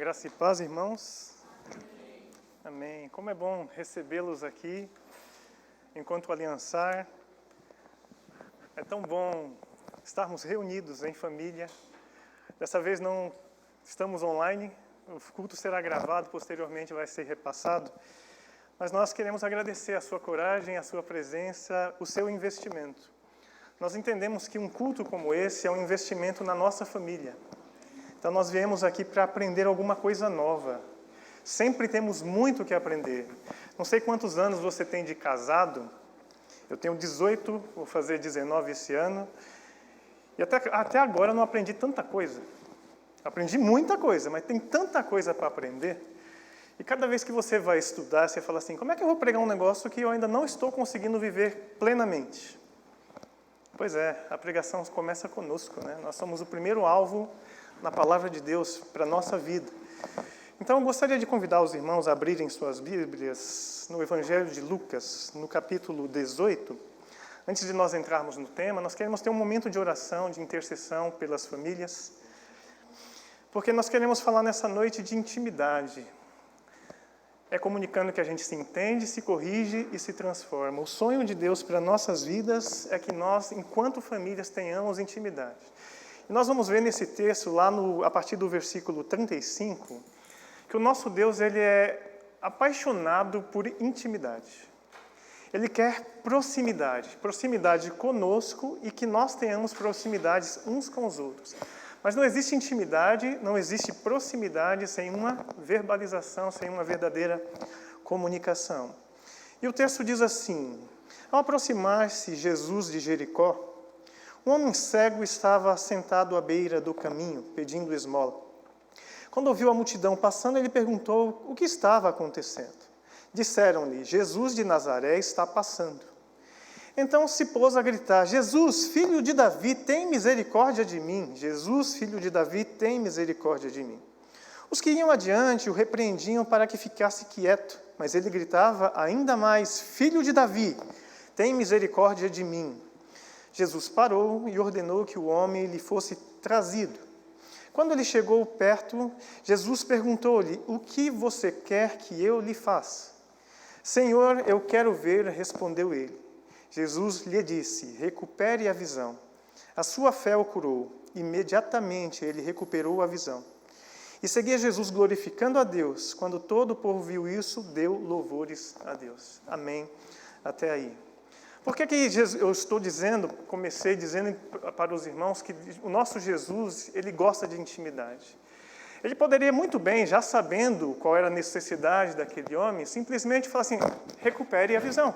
Graça e paz, irmãos. Amém. Como é bom recebê-los aqui, enquanto aliançar. É tão bom estarmos reunidos em família. Dessa vez não estamos online, o culto será gravado, posteriormente vai ser repassado. Mas nós queremos agradecer a sua coragem, a sua presença, o seu investimento. Nós entendemos que um culto como esse é um investimento na nossa família. Então nós viemos aqui para aprender alguma coisa nova. Sempre temos muito que aprender. Não sei quantos anos você tem de casado. Eu tenho 18, vou fazer 19 esse ano. E até agora eu não aprendi tanta coisa. Aprendi muita coisa, mas tem tanta coisa para aprender. E cada vez que você vai estudar, você fala assim, como é que eu vou pregar um negócio que eu ainda não estou conseguindo viver plenamente? Pois é, a pregação começa conosco, né? Nós somos o primeiro alvo na palavra de Deus para a nossa vida. Então, eu gostaria de convidar os irmãos a abrirem suas Bíblias no Evangelho de Lucas, no capítulo 18. Antes de nós entrarmos no tema, nós queremos ter um momento de oração, de intercessão pelas famílias, porque nós queremos falar nessa noite de intimidade. É comunicando que a gente se entende, se corrige e se transforma. O sonho de Deus para nossas vidas é que nós, enquanto famílias, tenhamos intimidade. E nós vamos ver nesse texto, a partir do versículo 35, que o nosso Deus ele é apaixonado por intimidade. Ele quer proximidade conosco e que nós tenhamos proximidades uns com os outros. Mas não existe intimidade, não existe proximidade sem uma verbalização, sem uma verdadeira comunicação. E o texto diz assim: ao aproximar-se Jesus de Jericó, um homem cego estava sentado à beira do caminho, pedindo esmola. Quando ouviu a multidão passando, ele perguntou o que estava acontecendo. Disseram-lhe, Jesus de Nazaré está passando. Então se pôs a gritar, Jesus, filho de Davi, tem misericórdia de mim. Jesus, filho de Davi, tem misericórdia de mim. Os que iam adiante o repreendiam para que ficasse quieto, mas ele gritava ainda mais, filho de Davi, tem misericórdia de mim. Jesus parou e ordenou que o homem lhe fosse trazido. Quando ele chegou perto, Jesus perguntou-lhe, o que você quer que eu lhe faça? Senhor, eu quero ver, respondeu ele. Jesus lhe disse, recupere a visão. A sua fé o curou. Imediatamente ele recuperou a visão. E seguia Jesus glorificando a Deus. Quando todo o povo viu isso, deu louvores a Deus. Amém. Até aí. Por que eu estou comecei dizendo para os irmãos que o nosso Jesus, ele gosta de intimidade. Ele poderia muito bem, já sabendo qual era a necessidade daquele homem, simplesmente falar assim, recupere a visão.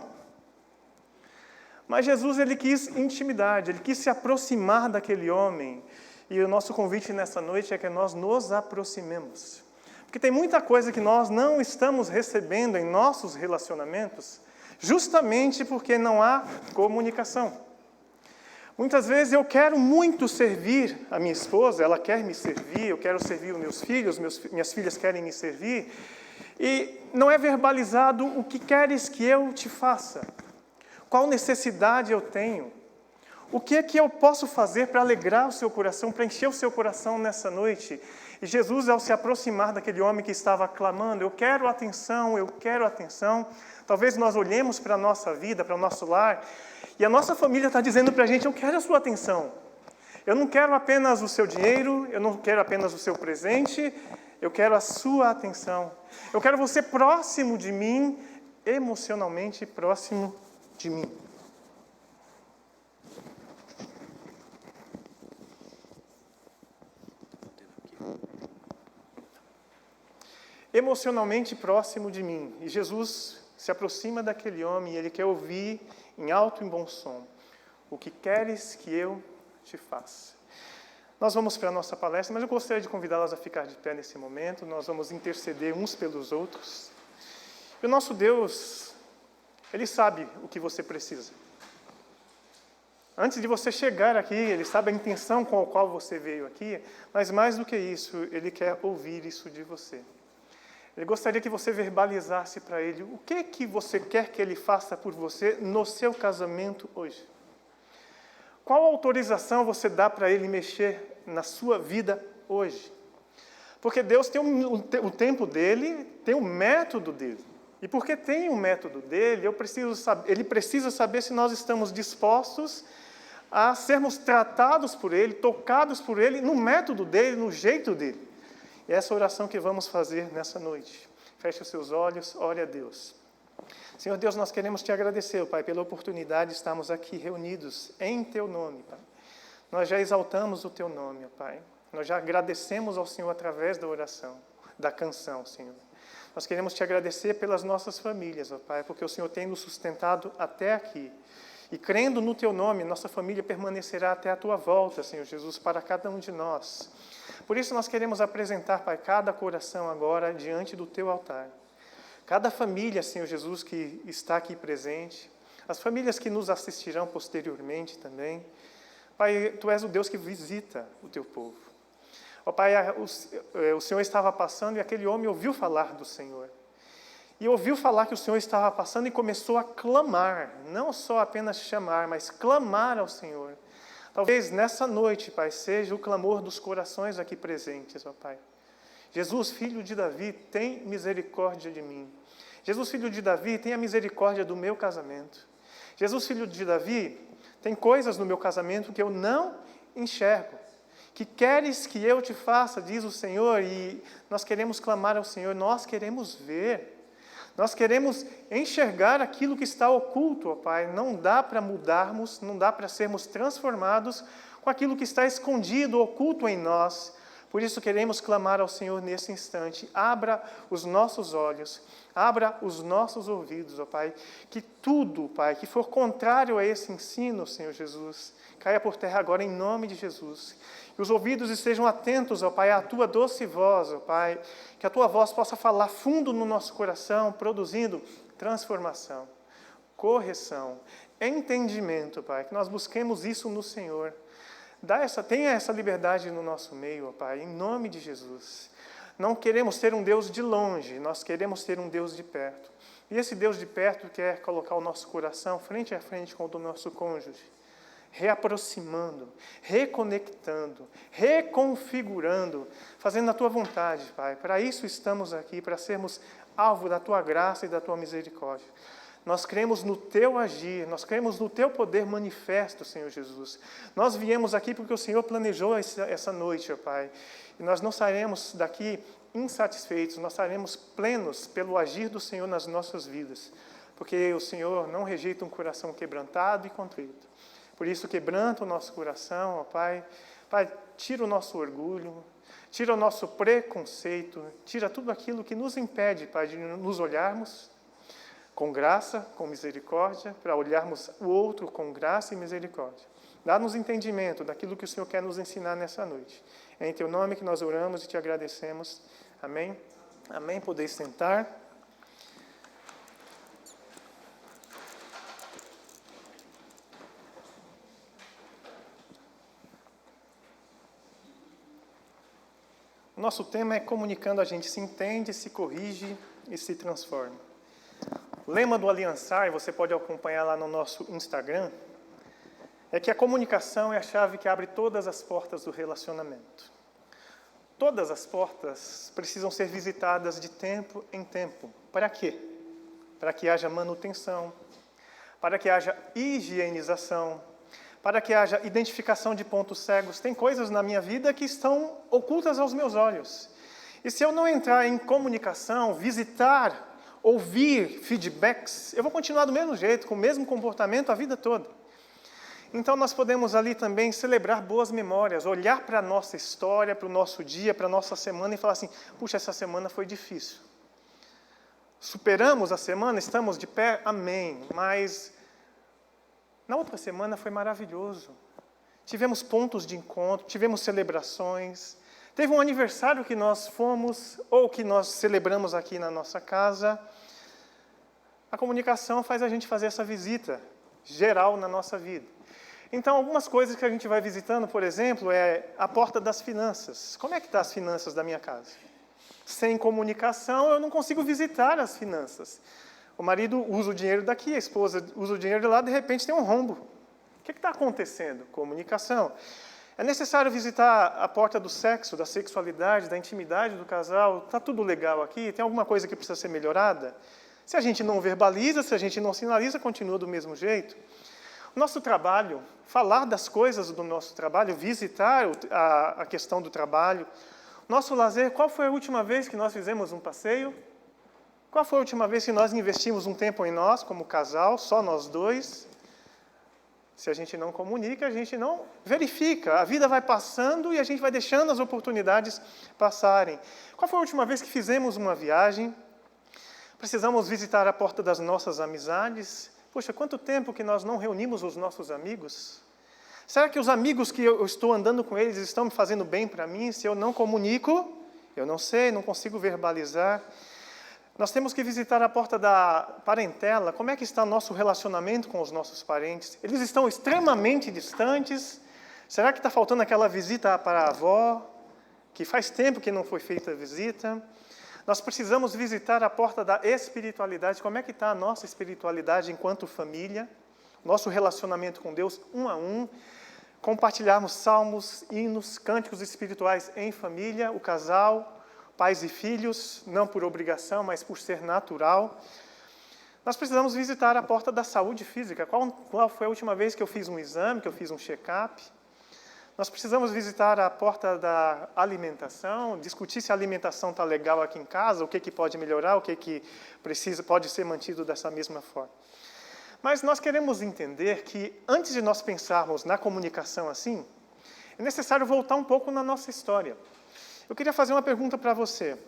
Mas Jesus, ele quis intimidade, ele quis se aproximar daquele homem. E o nosso convite nessa noite é que nós nos aproximemos. Porque tem muita coisa que nós não estamos recebendo em nossos relacionamentos, justamente porque não há comunicação. Muitas vezes eu quero muito servir a minha esposa, ela quer me servir, eu quero servir os meus filhos, minhas filhas querem me servir, e não é verbalizado o que queres que eu te faça. Qual necessidade eu tenho? O que é que eu posso fazer para alegrar o seu coração, para encher o seu coração nessa noite? E Jesus, ao se aproximar daquele homem que estava clamando, eu quero atenção, talvez nós olhemos para a nossa vida, para o nosso lar, e a nossa família está dizendo para a gente, eu quero a sua atenção. Eu não quero apenas o seu dinheiro, eu não quero apenas o seu presente, eu quero a sua atenção. Eu quero você próximo de mim, emocionalmente próximo de mim. Emocionalmente próximo de mim. E Jesus se aproxima daquele homem e ele quer ouvir em alto e bom som. O que queres que eu te faça? Nós vamos para a nossa palestra, mas eu gostaria de convidá-las a ficar de pé nesse momento. Nós vamos interceder uns pelos outros. E o nosso Deus, Ele sabe o que você precisa. Antes de você chegar aqui, Ele sabe a intenção com a qual você veio aqui, mas mais do que isso, Ele quer ouvir isso de você. Ele gostaria que você verbalizasse para Ele o que você quer que Ele faça por você no seu casamento hoje. Qual autorização você dá para Ele mexer na sua vida hoje? Porque Deus tem o tempo dele, tem o método dele. E porque tem o método dele, ele precisa saber se nós estamos dispostos a sermos tratados por ele, tocados por ele, no método dele, no jeito dele. E é essa oração que vamos fazer nessa noite. Feche os seus olhos, ore a Deus. Senhor Deus, nós queremos te agradecer, Pai, pela oportunidade de estarmos aqui reunidos em Teu nome, Pai. Nós já exaltamos o Teu nome, Pai. Nós já agradecemos ao Senhor através da oração, da canção, Senhor. Nós queremos te agradecer pelas nossas famílias, ó Pai, porque o Senhor tem nos sustentado até aqui. E crendo no Teu nome, nossa família permanecerá até a Tua volta, Senhor Jesus, para cada um de nós. Por isso nós queremos apresentar, Pai, cada coração agora diante do Teu altar. Cada família, Senhor Jesus, que está aqui presente, as famílias que nos assistirão posteriormente também. Pai, Tu és o Deus que visita o Teu povo. Ó Pai, o Senhor estava passando e aquele homem ouviu falar do Senhor. E ouviu falar que o Senhor estava passando e começou a clamar, não só apenas chamar, mas clamar ao Senhor. Talvez nessa noite, Pai, seja o clamor dos corações aqui presentes, ó Pai. Jesus, filho de Davi, tem misericórdia de mim. Jesus, filho de Davi, tenha misericórdia do meu casamento. Jesus, filho de Davi, tem coisas no meu casamento que eu não enxergo. Que queres que eu te faça, diz o Senhor, e nós queremos clamar ao Senhor, nós queremos ver. Nós queremos enxergar aquilo que está oculto, ó Pai. Não dá para mudarmos, não dá para sermos transformados com aquilo que está escondido, oculto em nós. Por isso queremos clamar ao Senhor nesse instante. Abra os nossos olhos, abra os nossos ouvidos, ó Pai. Que tudo, Pai, que for contrário a esse ensino, Senhor Jesus, caia por terra agora em nome de Jesus. Que os ouvidos estejam atentos, ó Pai, à Tua doce voz, ó Pai. Que a Tua voz possa falar fundo no nosso coração, produzindo transformação, correção, entendimento, Pai. Que nós busquemos isso no Senhor. Tenha essa liberdade no nosso meio, ó Pai, em nome de Jesus. Não queremos ter um Deus de longe, nós queremos ter um Deus de perto. E esse Deus de perto quer colocar o nosso coração frente a frente com o do nosso cônjuge, reaproximando, reconectando, reconfigurando, fazendo a Tua vontade, Pai. Para isso estamos aqui, para sermos alvo da Tua graça e da Tua misericórdia. Nós cremos no Teu agir, nós cremos no Teu poder manifesto, Senhor Jesus. Nós viemos aqui porque o Senhor planejou essa noite, ó Pai. E nós não sairemos daqui insatisfeitos, nós sairemos plenos pelo agir do Senhor nas nossas vidas. Porque o Senhor não rejeita um coração quebrantado e contrito. Por isso, quebranta o nosso coração, ó Pai. Pai, tira o nosso orgulho, tira o nosso preconceito, tira tudo aquilo que nos impede, Pai, de nos olharmos com graça, com misericórdia, para olharmos o outro com graça e misericórdia. Dá-nos entendimento daquilo que o Senhor quer nos ensinar nessa noite. É em Teu nome que nós oramos e Te agradecemos. Amém? Amém. Podeis sentar. Nosso tema é comunicando, a gente se entende, se corrige e se transforma. O lema do Aliançar, você pode acompanhar lá no nosso Instagram, é que a comunicação é a chave que abre todas as portas do relacionamento. Todas as portas precisam ser visitadas de tempo em tempo. Para quê? Para que haja manutenção, para que haja higienização, para que haja identificação de pontos cegos. Tem coisas na minha vida que estão ocultas aos meus olhos. E se eu não entrar em comunicação, visitar, ouvir feedbacks, eu vou continuar do mesmo jeito, com o mesmo comportamento a vida toda. Então nós podemos ali também celebrar boas memórias, olhar para a nossa história, para o nosso dia, para a nossa semana e falar assim, puxa, essa semana foi difícil. Superamos a semana, estamos de pé, amém, mas na outra semana foi maravilhoso. Tivemos pontos de encontro, tivemos celebrações. Teve um aniversário que nós fomos, ou que nós celebramos aqui na nossa casa. A comunicação faz a gente fazer essa visita geral na nossa vida. Então, algumas coisas que a gente vai visitando, por exemplo, é a porta das finanças. Como é que estão as finanças da minha casa? Sem comunicação, eu não consigo visitar as finanças. O marido usa o dinheiro daqui, a esposa usa o dinheiro de lá, de repente tem um rombo. O que está acontecendo? Comunicação. É necessário visitar a porta do sexo, da sexualidade, da intimidade do casal. Está tudo legal aqui? Tem alguma coisa que precisa ser melhorada? Se a gente não verbaliza, se a gente não sinaliza, continua do mesmo jeito. Nosso trabalho, falar das coisas do nosso trabalho, visitar a questão do trabalho. Nosso lazer, qual foi a última vez que nós fizemos um passeio? Qual foi a última vez que nós investimos um tempo em nós, como casal, só nós dois? Se a gente não comunica, a gente não verifica. A vida vai passando e a gente vai deixando as oportunidades passarem. Qual foi a última vez que fizemos uma viagem? Precisamos visitar a porta das nossas amizades. Poxa, quanto tempo que nós não reunimos os nossos amigos? Será que os amigos que eu estou andando com eles estão me fazendo bem para mim? Se eu não comunico, eu não sei, não consigo verbalizar. Nós temos que visitar a porta da parentela. Como é que está o nosso relacionamento com os nossos parentes? Eles estão extremamente distantes? Será que está faltando aquela visita para a avó, que faz tempo que não foi feita a visita? Nós precisamos visitar a porta da espiritualidade. Como é que está a nossa espiritualidade enquanto família? Nosso relacionamento com Deus, um a um. Compartilharmos salmos, hinos, cânticos espirituais em família, o casal, pais e filhos, não por obrigação, mas por ser natural. Nós precisamos visitar a porta da saúde física. Qual foi a última vez que eu fiz um exame, que eu fiz um check-up? Nós precisamos visitar a porta da alimentação, discutir se a alimentação está legal aqui em casa, o que pode melhorar, o que pode ser mantido dessa mesma forma. Mas nós queremos entender que, antes de nós pensarmos na comunicação assim, é necessário voltar um pouco na nossa história. Eu queria fazer uma pergunta para você.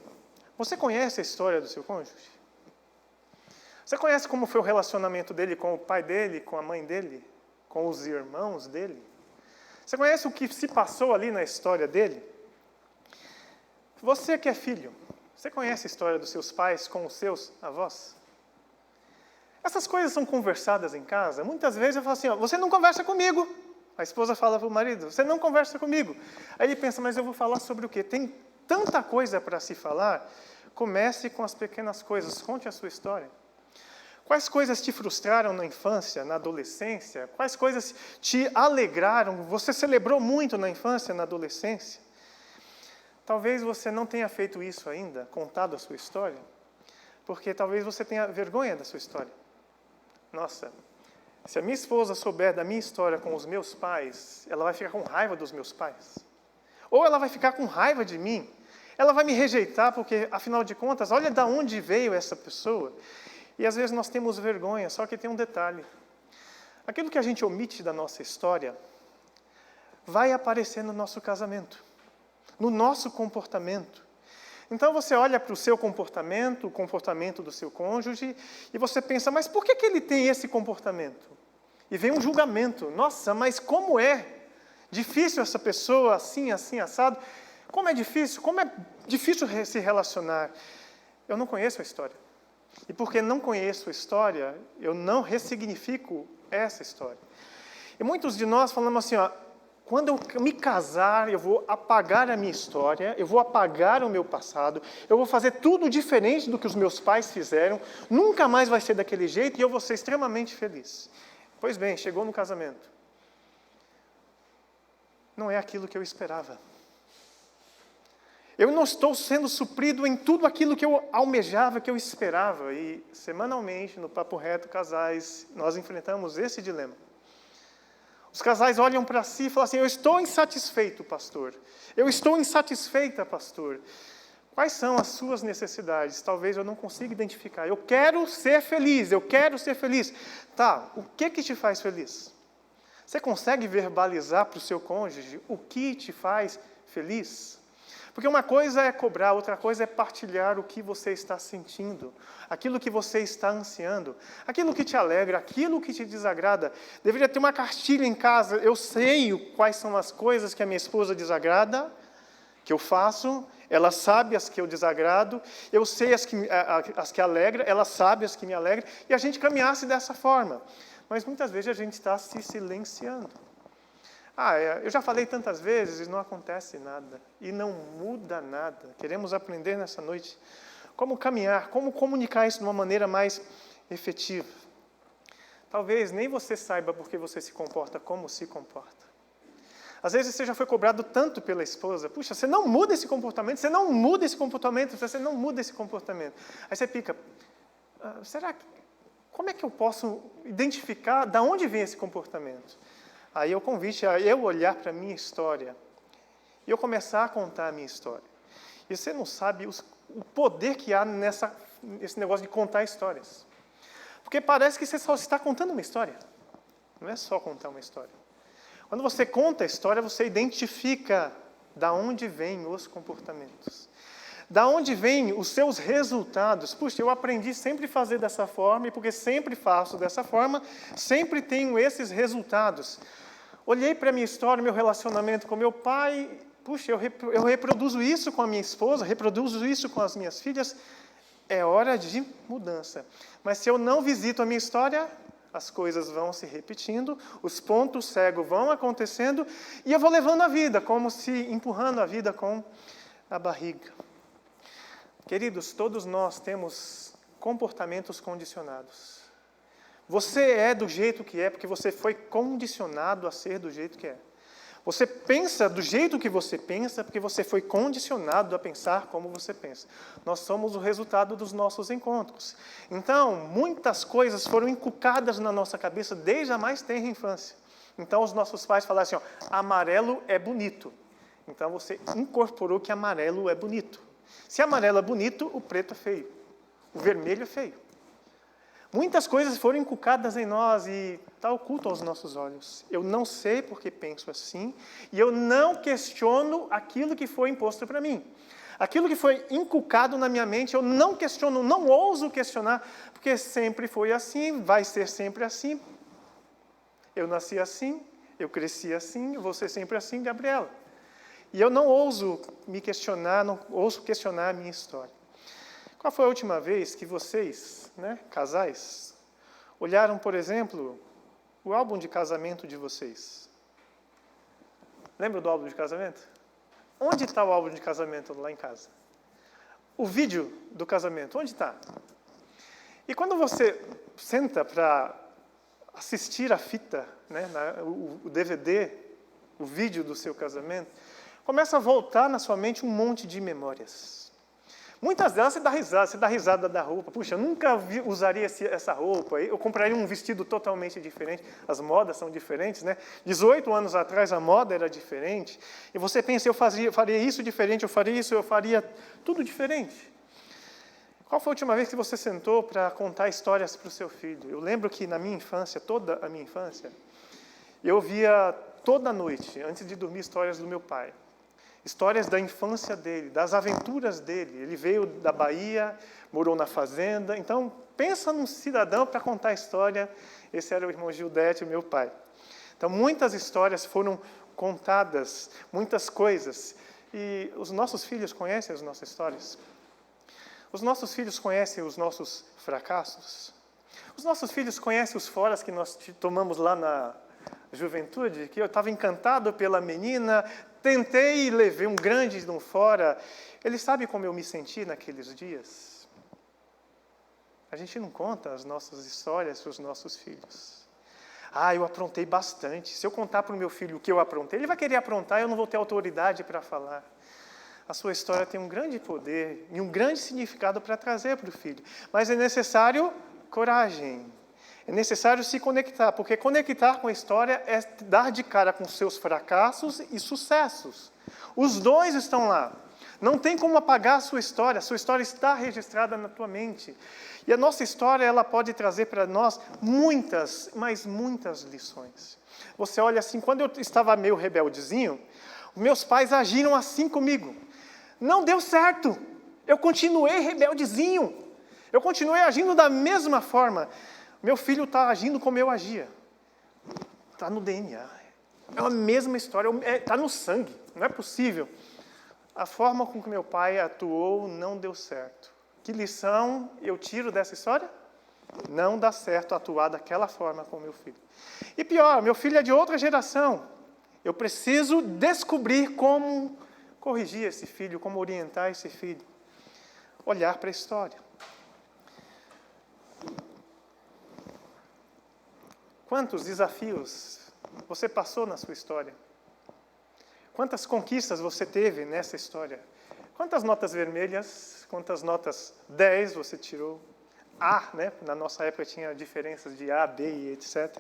Você conhece a história do seu cônjuge? Você conhece como foi o relacionamento dele com o pai dele, com a mãe dele, com os irmãos dele? Você conhece o que se passou ali na história dele? Você que é filho, você conhece a história dos seus pais com os seus avós? Essas coisas são conversadas em casa. Muitas vezes eu falo assim, você não conversa comigo. A esposa fala para o marido, você não conversa comigo. Aí ele pensa, mas eu vou falar sobre o quê? Tem tanta coisa para se falar. Comece com as pequenas coisas, conte a sua história. Quais coisas te frustraram na infância, na adolescência? Quais coisas te alegraram? Você celebrou muito na infância, na adolescência? Talvez você não tenha feito isso ainda, contado a sua história, porque talvez você tenha vergonha da sua história. Nossa, se a minha esposa souber da minha história com os meus pais, ela vai ficar com raiva dos meus pais. Ou ela vai ficar com raiva de mim. Ela vai me rejeitar porque, afinal de contas, olha de onde veio essa pessoa. E às vezes nós temos vergonha, só que tem um detalhe. Aquilo que a gente omite da nossa história vai aparecer no nosso casamento, no nosso comportamento. Então você olha para o seu comportamento, o comportamento do seu cônjuge, e você pensa, mas por que ele tem esse comportamento? E vem um julgamento. Nossa, mas como é difícil essa pessoa, assim, assim, assado. Como é difícil se relacionar. Eu não conheço a história. E porque não conheço a história, eu não ressignifico essa história. E muitos de nós falamos assim, quando eu me casar, eu vou apagar a minha história, eu vou apagar o meu passado, eu vou fazer tudo diferente do que os meus pais fizeram, nunca mais vai ser daquele jeito e eu vou ser extremamente feliz. Pois bem, chegou no casamento. Não é aquilo que eu esperava. Eu não estou sendo suprido em tudo aquilo que eu almejava, que eu esperava. E, semanalmente, no Papo Reto Casais, nós enfrentamos esse dilema. Os casais olham para si e falam assim, eu estou insatisfeito, pastor. Eu estou insatisfeita, pastor. Quais são as suas necessidades? Talvez eu não consiga identificar. Eu quero ser feliz, eu quero ser feliz. Tá, o que te faz feliz? Você consegue verbalizar para o seu cônjuge o que te faz feliz? Porque uma coisa é cobrar, outra coisa é partilhar o que você está sentindo, aquilo que você está ansiando, aquilo que te alegra, aquilo que te desagrada. Deveria ter uma cartilha em casa, eu sei quais são as coisas que a minha esposa desagrada, que eu faço, ela sabe as que eu desagrado, eu sei as que alegra, ela sabe as que me alegram, e a gente caminhasse dessa forma. Mas muitas vezes a gente está se silenciando. Eu já falei tantas vezes e não acontece nada. E não muda nada. Queremos aprender nessa noite como caminhar, como comunicar isso de uma maneira mais efetiva. Talvez nem você saiba porque você se comporta como se comporta. Às vezes você já foi cobrado tanto pela esposa. Puxa, você não muda esse comportamento, você não muda esse comportamento, você não muda esse comportamento. Aí você fica, como é que eu posso identificar de onde vem esse comportamento? Aí o convite é eu olhar para a minha história e eu começar a contar a minha história. E você não sabe o poder que há nesse negócio de contar histórias. Porque parece que você só está contando uma história. Não é só contar uma história. Quando você conta a história, você identifica da onde vêm os comportamentos. Da onde vêm os seus resultados. Puxa, eu aprendi sempre a fazer dessa forma, e porque sempre faço dessa forma, sempre tenho esses resultados. Olhei para a minha história, meu relacionamento com meu pai, puxa, eu reproduzo isso com a minha esposa, reproduzo isso com as minhas filhas, é hora de mudança. Mas se eu não visito a minha história, as coisas vão se repetindo, os pontos cegos vão acontecendo, e eu vou levando a vida, como se empurrando a vida com a barriga. Queridos, todos nós temos comportamentos condicionados. Você é do jeito que é, porque você foi condicionado a ser do jeito que é. Você pensa do jeito que você pensa, porque você foi condicionado a pensar como você pensa. Nós somos o resultado dos nossos encontros. Então, muitas coisas foram inculcadas na nossa cabeça desde a mais tenra infância. Então, os nossos pais falaram assim, amarelo é bonito. Então, você incorporou que amarelo é bonito. Se amarelo é bonito, o preto é feio. O vermelho é feio. Muitas coisas foram inculcadas em nós e está oculto aos nossos olhos. Eu não sei porque penso assim e eu não questiono aquilo que foi imposto para mim. Aquilo que foi inculcado na minha mente, eu não questiono, não ouso questionar, porque sempre foi assim, vai ser sempre assim. Eu nasci assim, eu cresci assim, vou ser sempre assim, Gabriela. E eu não ouso me questionar, não ouso questionar a minha história. Qual foi a última vez que vocês, casais, olharam, por exemplo, o álbum de casamento de vocês? Lembra do álbum de casamento? Onde está o álbum de casamento lá em casa? O vídeo do casamento, onde está? E quando você senta para assistir a fita, o DVD, o vídeo do seu casamento, começa a voltar na sua mente um monte de memórias. Muitas delas você dá risada da roupa. Puxa, eu nunca usaria essa roupa. Eu compraria um vestido totalmente diferente. As modas são diferentes, 18 anos atrás a moda era diferente. E você pensa, eu faria isso diferente, eu faria tudo diferente. Qual foi a última vez que você sentou para contar histórias para o seu filho? Eu lembro que na minha infância, toda a minha infância, eu via toda noite, antes de dormir, histórias do meu pai. Histórias da infância dele, das aventuras dele. Ele veio da Bahia, morou na fazenda. Então, pensa num cidadão para contar a história. Esse era o irmão Gildete, meu pai. Então, muitas histórias foram contadas, muitas coisas. E os nossos filhos conhecem as nossas histórias? Os nossos filhos conhecem os nossos fracassos? Os nossos filhos conhecem os foras que nós tomamos lá na juventude? Que eu estava encantado pela menina, tentei e levei um grande de um fora. Ele sabe como eu me senti naqueles dias? A gente não conta as nossas histórias para os nossos filhos. Eu aprontei bastante. Se eu contar para o meu filho o que eu aprontei, ele vai querer aprontar e eu não vou ter autoridade para falar. A sua história tem um grande poder e um grande significado para trazer para o filho. Mas é necessário coragem. É necessário se conectar, porque conectar com a história é dar de cara com seus fracassos e sucessos. Os dois estão lá. Não tem como apagar a sua história está registrada na tua mente. E a nossa história, ela pode trazer para nós muitas, mas muitas lições. Você olha assim, quando eu estava meio rebeldezinho, meus pais agiram assim comigo. Não deu certo. Eu continuei rebeldezinho. Eu continuei agindo da mesma forma. Meu filho está agindo como eu agia. Está no DNA. É a mesma história, está no sangue. Não é possível. A forma com que meu pai atuou não deu certo. Que lição eu tiro dessa história? Não dá certo atuar daquela forma com meu filho. E pior, meu filho é de outra geração. Eu preciso descobrir como corrigir esse filho, como orientar esse filho. Olhar para a história. Quantos desafios você passou na sua história? Quantas conquistas você teve nessa história? Quantas notas vermelhas, quantas notas 10 você tirou? A, né? Na nossa época tinha diferenças de A, B e etc.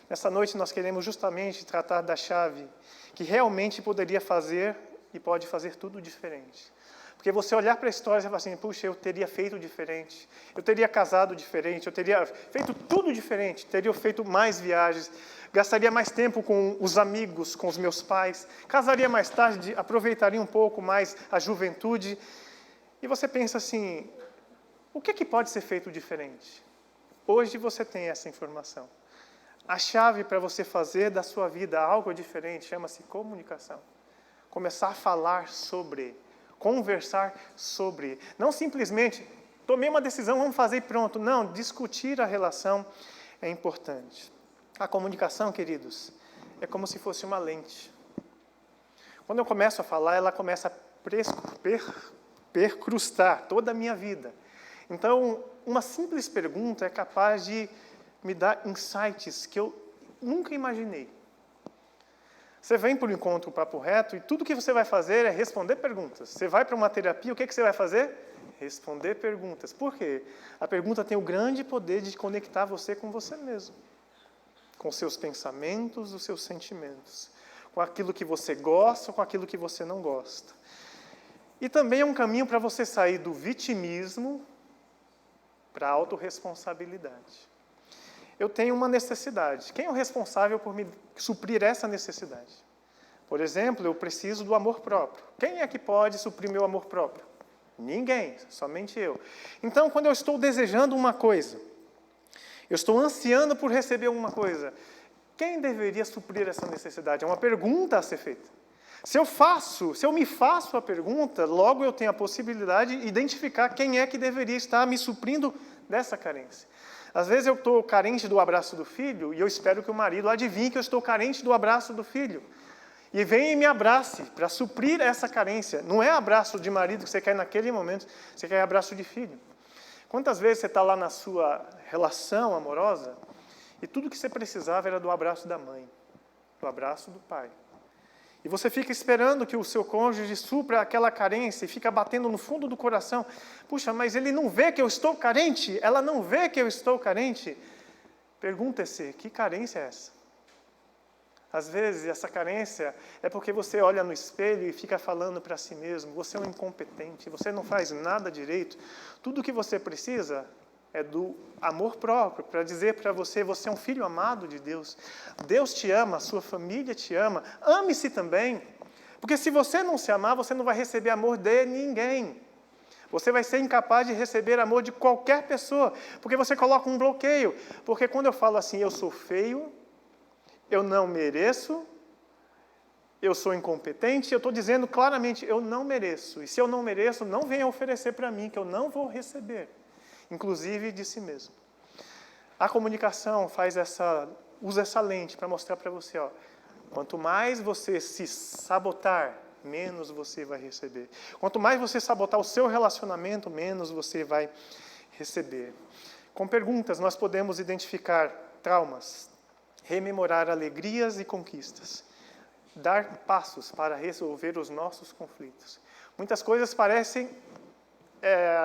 Nessa noite nós queremos justamente tratar da chave que realmente poderia fazer e pode fazer tudo diferente. Porque você olhar para a história e falar assim, puxa, eu teria feito diferente, eu teria casado diferente, eu teria feito tudo diferente, teria feito mais viagens, gastaria mais tempo com os amigos, com os meus pais, casaria mais tarde, aproveitaria um pouco mais a juventude. E você pensa assim, o que pode ser feito diferente? Hoje você tem essa informação. A chave para você fazer da sua vida algo diferente chama-se comunicação. Começar a falar sobre, conversar sobre. Não simplesmente, tomei uma decisão, vamos fazer e pronto. Não, discutir a relação é importante. A comunicação, queridos, é como se fosse uma lente. Quando eu começo a falar, ela começa a percrustar toda a minha vida. Então, uma simples pergunta é capaz de me dar insights que eu nunca imaginei. Você vem para o encontro Papo Reto e tudo que você vai fazer é responder perguntas. Você vai para uma terapia, o que você vai fazer? Responder perguntas. Por quê? A pergunta tem o grande poder de conectar você com você mesmo. Com seus pensamentos, os seus sentimentos. Com aquilo que você gosta, com aquilo que você não gosta. E também é um caminho para você sair do vitimismo para a autorresponsabilidade. Eu tenho uma necessidade. Quem é o responsável por me suprir essa necessidade? Por exemplo, eu preciso do amor próprio. Quem é que pode suprir meu amor próprio? Ninguém, somente eu. Então, quando eu estou desejando uma coisa, eu estou ansiando por receber uma coisa, quem deveria suprir essa necessidade? É uma pergunta a ser feita. Se eu me faço a pergunta, logo eu tenho a possibilidade de identificar quem é que deveria estar me suprindo dessa carência. Às vezes eu estou carente do abraço do filho e eu espero que o marido adivinhe que eu estou carente do abraço do filho. E vem e me abrace para suprir essa carência. Não é abraço de marido que você quer naquele momento, você quer abraço de filho. Quantas vezes você está lá na sua relação amorosa e tudo que você precisava era do abraço da mãe, do abraço do pai. E você fica esperando que o seu cônjuge supra aquela carência e fica batendo no fundo do coração. Puxa, mas ele não vê que eu estou carente? Ela não vê que eu estou carente? Pergunta-se, que carência é essa? Às vezes, essa carência é porque você olha no espelho e fica falando para si mesmo, você é um incompetente, você não faz nada direito. Tudo o que você precisa é do amor próprio, para dizer para você, você é um filho amado de Deus. Deus te ama, a sua família te ama. Ame-se também. Porque se você não se amar, você não vai receber amor de ninguém. Você vai ser incapaz de receber amor de qualquer pessoa, porque você coloca um bloqueio. Porque quando eu falo assim, eu sou feio, eu não mereço, eu sou incompetente, eu estou dizendo claramente, eu não mereço. E se eu não mereço, não venha oferecer para mim, que eu não vou receber. Inclusive de si mesmo. A comunicação usa essa lente para mostrar para você, ó, quanto mais você se sabotar, menos você vai receber. Quanto mais você sabotar o seu relacionamento, menos você vai receber. Com perguntas, nós podemos identificar traumas, rememorar alegrias e conquistas, dar passos para resolver os nossos conflitos. Muitas coisas parecem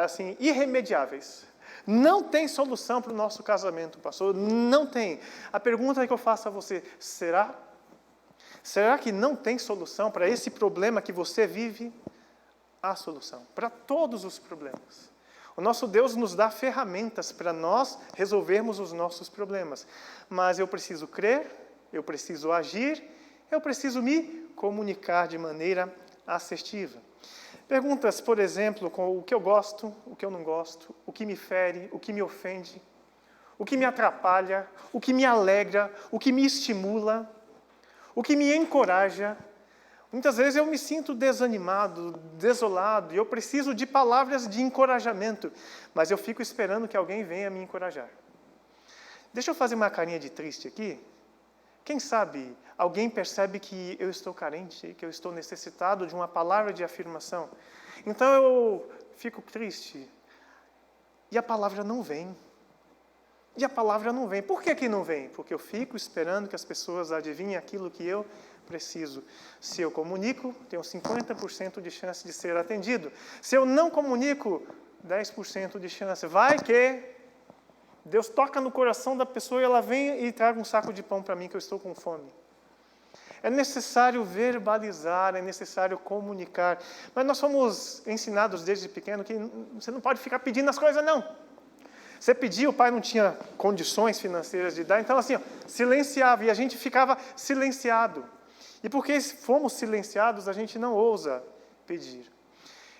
assim, irremediáveis. Não tem solução para o nosso casamento, pastor. Não tem. A pergunta que eu faço a você, será? Será que não tem solução para esse problema que você vive? Há solução para todos os problemas. O nosso Deus nos dá ferramentas para nós resolvermos os nossos problemas. Mas eu preciso crer, eu preciso agir, eu preciso me comunicar de maneira assertiva. Perguntas, por exemplo, com o que eu gosto, o que eu não gosto, o que me fere, o que me ofende, o que me atrapalha, o que me alegra, o que me estimula, o que me encoraja. Muitas vezes eu me sinto desanimado, desolado, e eu preciso de palavras de encorajamento, mas eu fico esperando que alguém venha me encorajar. Deixa eu fazer uma carinha de triste aqui. Quem sabe alguém percebe que eu estou carente, que eu estou necessitado de uma palavra de afirmação. Então eu fico triste. E a palavra não vem. E a palavra não vem. Por que que não vem? Porque eu fico esperando que as pessoas adivinhem aquilo que eu preciso. Se eu comunico, tenho 50% de chance de ser atendido. Se eu não comunico, 10% de chance. Vai que Deus toca no coração da pessoa e ela vem e traga um saco de pão para mim que eu estou com fome. É necessário verbalizar, é necessário comunicar. Mas nós somos ensinados desde pequeno que você não pode ficar pedindo as coisas, não. Você pedia, o pai não tinha condições financeiras de dar, então assim, silenciava, e a gente ficava silenciado. E porque fomos silenciados, a gente não ousa pedir.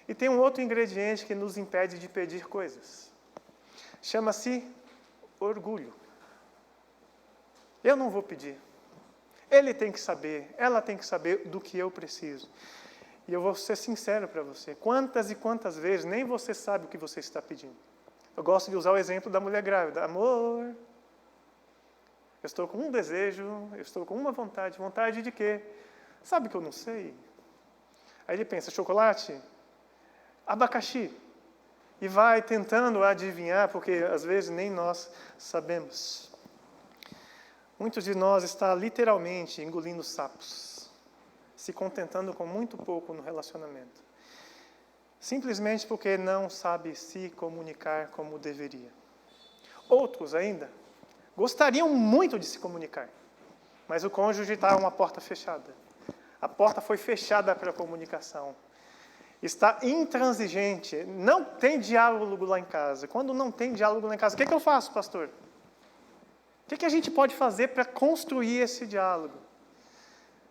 E tem um outro ingrediente que nos impede de pedir coisas. Chama-se orgulho. Eu não vou pedir. Ele tem que saber, ela tem que saber do que eu preciso. E eu vou ser sincero para você. Quantas e quantas vezes nem você sabe o que você está pedindo. Eu gosto de usar o exemplo da mulher grávida. Amor, eu estou com um desejo, eu estou com uma vontade. Vontade de quê? Sabe que eu não sei. Aí ele pensa, chocolate, abacaxi. E vai tentando adivinhar, porque às vezes nem nós sabemos. Muitos de nós está literalmente engolindo sapos, se contentando com muito pouco no relacionamento. Simplesmente porque não sabe se comunicar como deveria. Outros ainda gostariam muito de se comunicar, mas o cônjuge está uma porta fechada. A porta foi fechada para a comunicação. Está intransigente, não tem diálogo lá em casa. Quando não tem diálogo lá em casa, o que eu faço, pastor? O que a gente pode fazer para construir esse diálogo?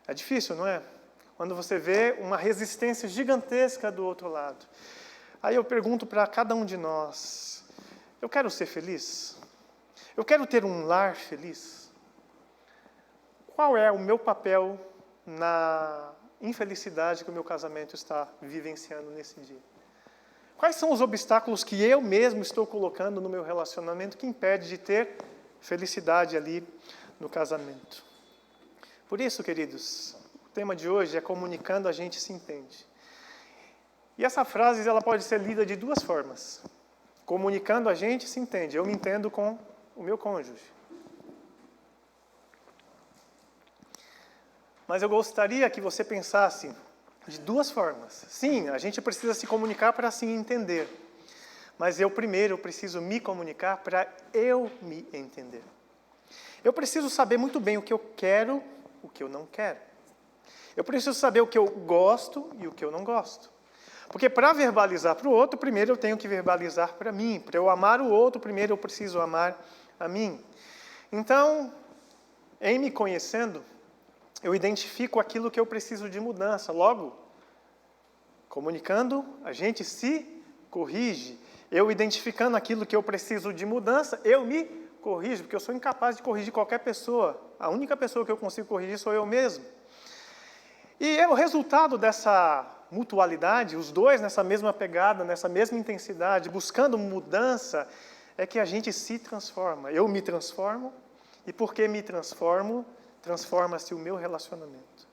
É difícil, não é? Quando você vê uma resistência gigantesca do outro lado. Aí eu pergunto para cada um de nós, eu quero ser feliz? Eu quero ter um lar feliz? Qual é o meu papel na infelicidade que o meu casamento está vivenciando nesse dia? Quais são os obstáculos que eu mesmo estou colocando no meu relacionamento que impede de ter felicidade ali no casamento? Por isso, queridos, o tema de hoje é comunicando a gente se entende. E essa frase ela pode ser lida de duas formas. Comunicando a gente se entende. Eu me entendo com o meu cônjuge. Mas eu gostaria que você pensasse de duas formas. Sim, a gente precisa se comunicar para se entender. Mas eu primeiro preciso me comunicar para eu me entender. Eu preciso saber muito bem o que eu quero, o que eu não quero. Eu preciso saber o que eu gosto e o que eu não gosto. Porque para verbalizar para o outro, primeiro eu tenho que verbalizar para mim. Para eu amar o outro, primeiro eu preciso amar a mim. Então, em me conhecendo, eu identifico aquilo que eu preciso de mudança. Logo, comunicando, a gente se corrige. Eu identificando aquilo que eu preciso de mudança, eu me corrijo, porque eu sou incapaz de corrigir qualquer pessoa. A única pessoa que eu consigo corrigir sou eu mesmo. E o resultado dessa mutualidade, os dois nessa mesma pegada, nessa mesma intensidade, buscando mudança, é que a gente se transforma. Eu me transformo, e porque me transformo, transforma-se o meu relacionamento.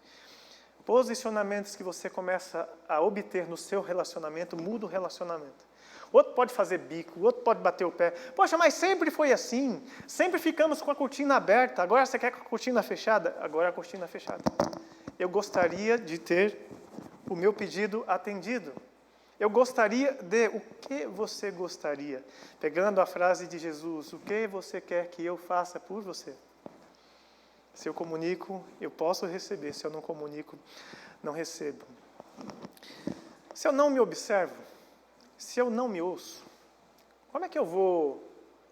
Posicionamentos que você começa a obter no seu relacionamento, muda o relacionamento. O outro pode fazer bico, o outro pode bater o pé. Poxa, mas sempre foi assim. Sempre ficamos com a cortina aberta. Agora você quer com a cortina fechada? Agora a cortina fechada. Eu gostaria de ter o meu pedido atendido. Eu gostaria de... O que você gostaria? Pegando a frase de Jesus, o que você quer que eu faça por você? Se eu comunico, eu posso receber. Se eu não comunico, não recebo. Se eu não me observo, se eu não me ouço, como é que eu vou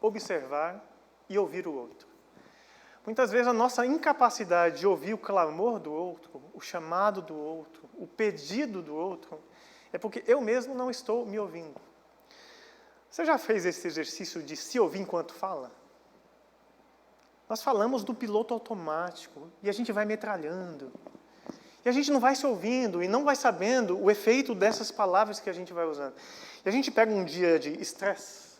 observar e ouvir o outro? Muitas vezes a nossa incapacidade de ouvir o clamor do outro, o chamado do outro, o pedido do outro, é porque eu mesmo não estou me ouvindo. Você já fez esse exercício de se ouvir enquanto fala? Nós falamos do piloto automático e a gente vai metralhando. E a gente não vai se ouvindo e não vai sabendo o efeito dessas palavras que a gente vai usando. E a gente pega um dia de estresse.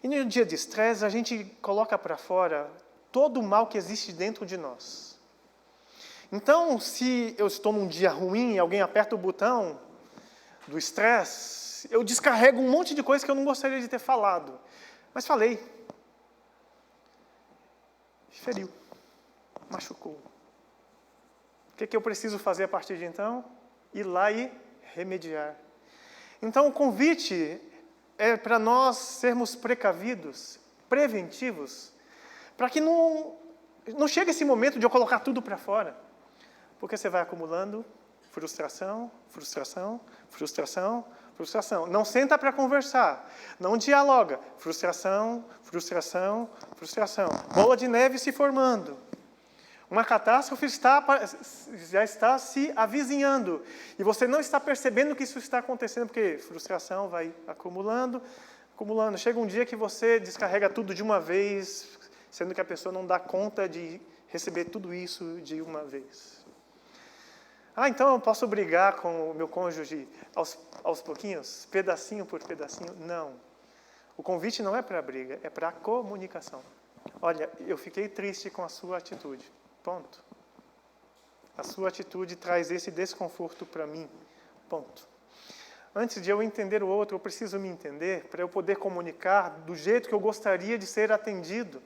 E no dia de estresse a gente coloca para fora todo o mal que existe dentro de nós. Então, se eu estou num dia ruim e alguém aperta o botão do estresse, eu descarrego um monte de coisa que eu não gostaria de ter falado. Mas falei. Feriu. Machucou. O que eu preciso fazer a partir de então? Ir lá e remediar. Então, o convite é para nós sermos precavidos, preventivos, para que não chegue esse momento de eu colocar tudo para fora. Porque você vai acumulando frustração, frustração, frustração, frustração. Não senta para conversar, não dialoga. Frustração, frustração, frustração. Bola de neve se formando. Uma catástrofe já está se avizinhando. E você não está percebendo que isso está acontecendo, porque frustração vai acumulando, acumulando. Chega um dia que você descarrega tudo de uma vez, sendo que a pessoa não dá conta de receber tudo isso de uma vez. Então eu posso brigar com o meu cônjuge aos pouquinhos, pedacinho por pedacinho? Não. O convite não é para a briga, é para a comunicação. Olha, eu fiquei triste com a sua atitude. Ponto. A sua atitude traz esse desconforto para mim. Ponto. Antes de eu entender o outro, eu preciso me entender para eu poder comunicar do jeito que eu gostaria de ser atendido.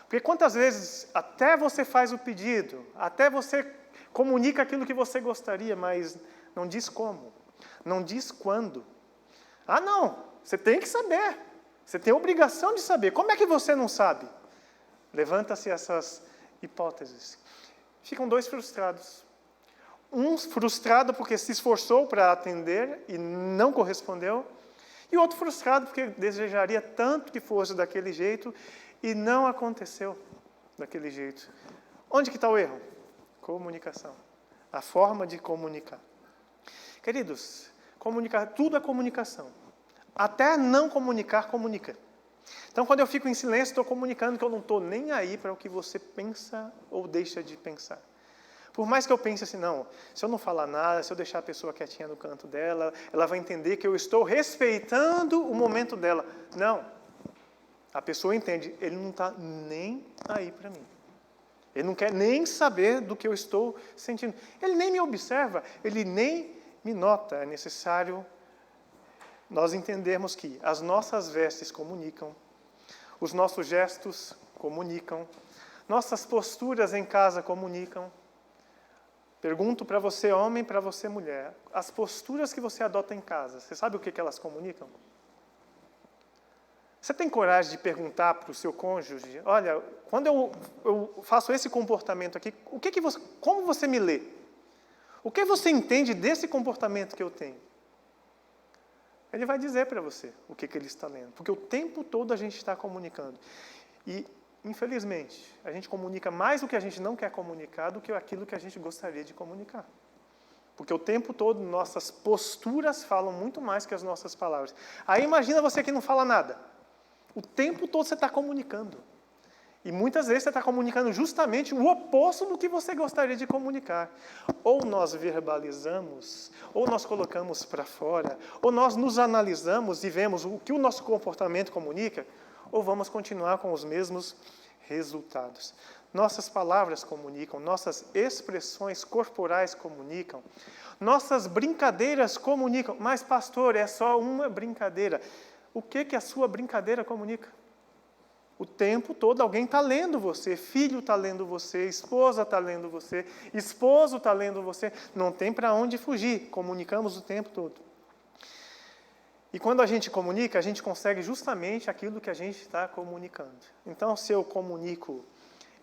Porque quantas vezes até você faz o pedido, até você comunica aquilo que você gostaria, mas não diz como, não diz quando. Não, você tem que saber. Você tem a obrigação de saber. Como é que você não sabe? Levanta-se essas hipóteses. Ficam dois frustrados. Um frustrado porque se esforçou para atender e não correspondeu, e outro frustrado porque desejaria tanto que fosse daquele jeito e não aconteceu daquele jeito. Onde que está o erro? Comunicação. A forma de comunicar. Queridos, comunicar, tudo é comunicação. Até não comunicar, comunica. Então, quando eu fico em silêncio, estou comunicando que eu não estou nem aí para o que você pensa ou deixa de pensar. Por mais que eu pense assim, não, se eu não falar nada, se eu deixar a pessoa quietinha no canto dela, ela vai entender que eu estou respeitando o momento dela. Não. A pessoa entende, ele não está nem aí para mim. Ele não quer nem saber do que eu estou sentindo. Ele nem me observa, ele nem me nota. É necessário nós entendermos que as nossas vestes comunicam, os nossos gestos comunicam, nossas posturas em casa comunicam. Pergunto para você, homem, para você, mulher, as posturas que você adota em casa, você sabe o que elas comunicam? Você tem coragem de perguntar para o seu cônjuge, olha, quando eu faço esse comportamento aqui, como você me lê? O que você entende desse comportamento que eu tenho? Ele vai dizer para você o que ele está lendo, porque o tempo todo a gente está comunicando. E, infelizmente, a gente comunica mais o que a gente não quer comunicar do que aquilo que a gente gostaria de comunicar. Porque o tempo todo nossas posturas falam muito mais que as nossas palavras. Aí imagina você que não fala nada. O tempo todo você está comunicando. E muitas vezes você está comunicando justamente o oposto do que você gostaria de comunicar. Ou nós verbalizamos, ou nós colocamos para fora, ou nós nos analisamos e vemos o que o nosso comportamento comunica, ou vamos continuar com os mesmos resultados. Nossas palavras comunicam, nossas expressões corporais comunicam, nossas brincadeiras comunicam. Mas, pastor, é só uma brincadeira. O que a sua brincadeira comunica? O tempo todo alguém está lendo você, filho está lendo você, esposa está lendo você, esposo está lendo você. Não tem para onde fugir, comunicamos o tempo todo. E quando a gente comunica, a gente consegue justamente aquilo que a gente está comunicando. Então, se eu comunico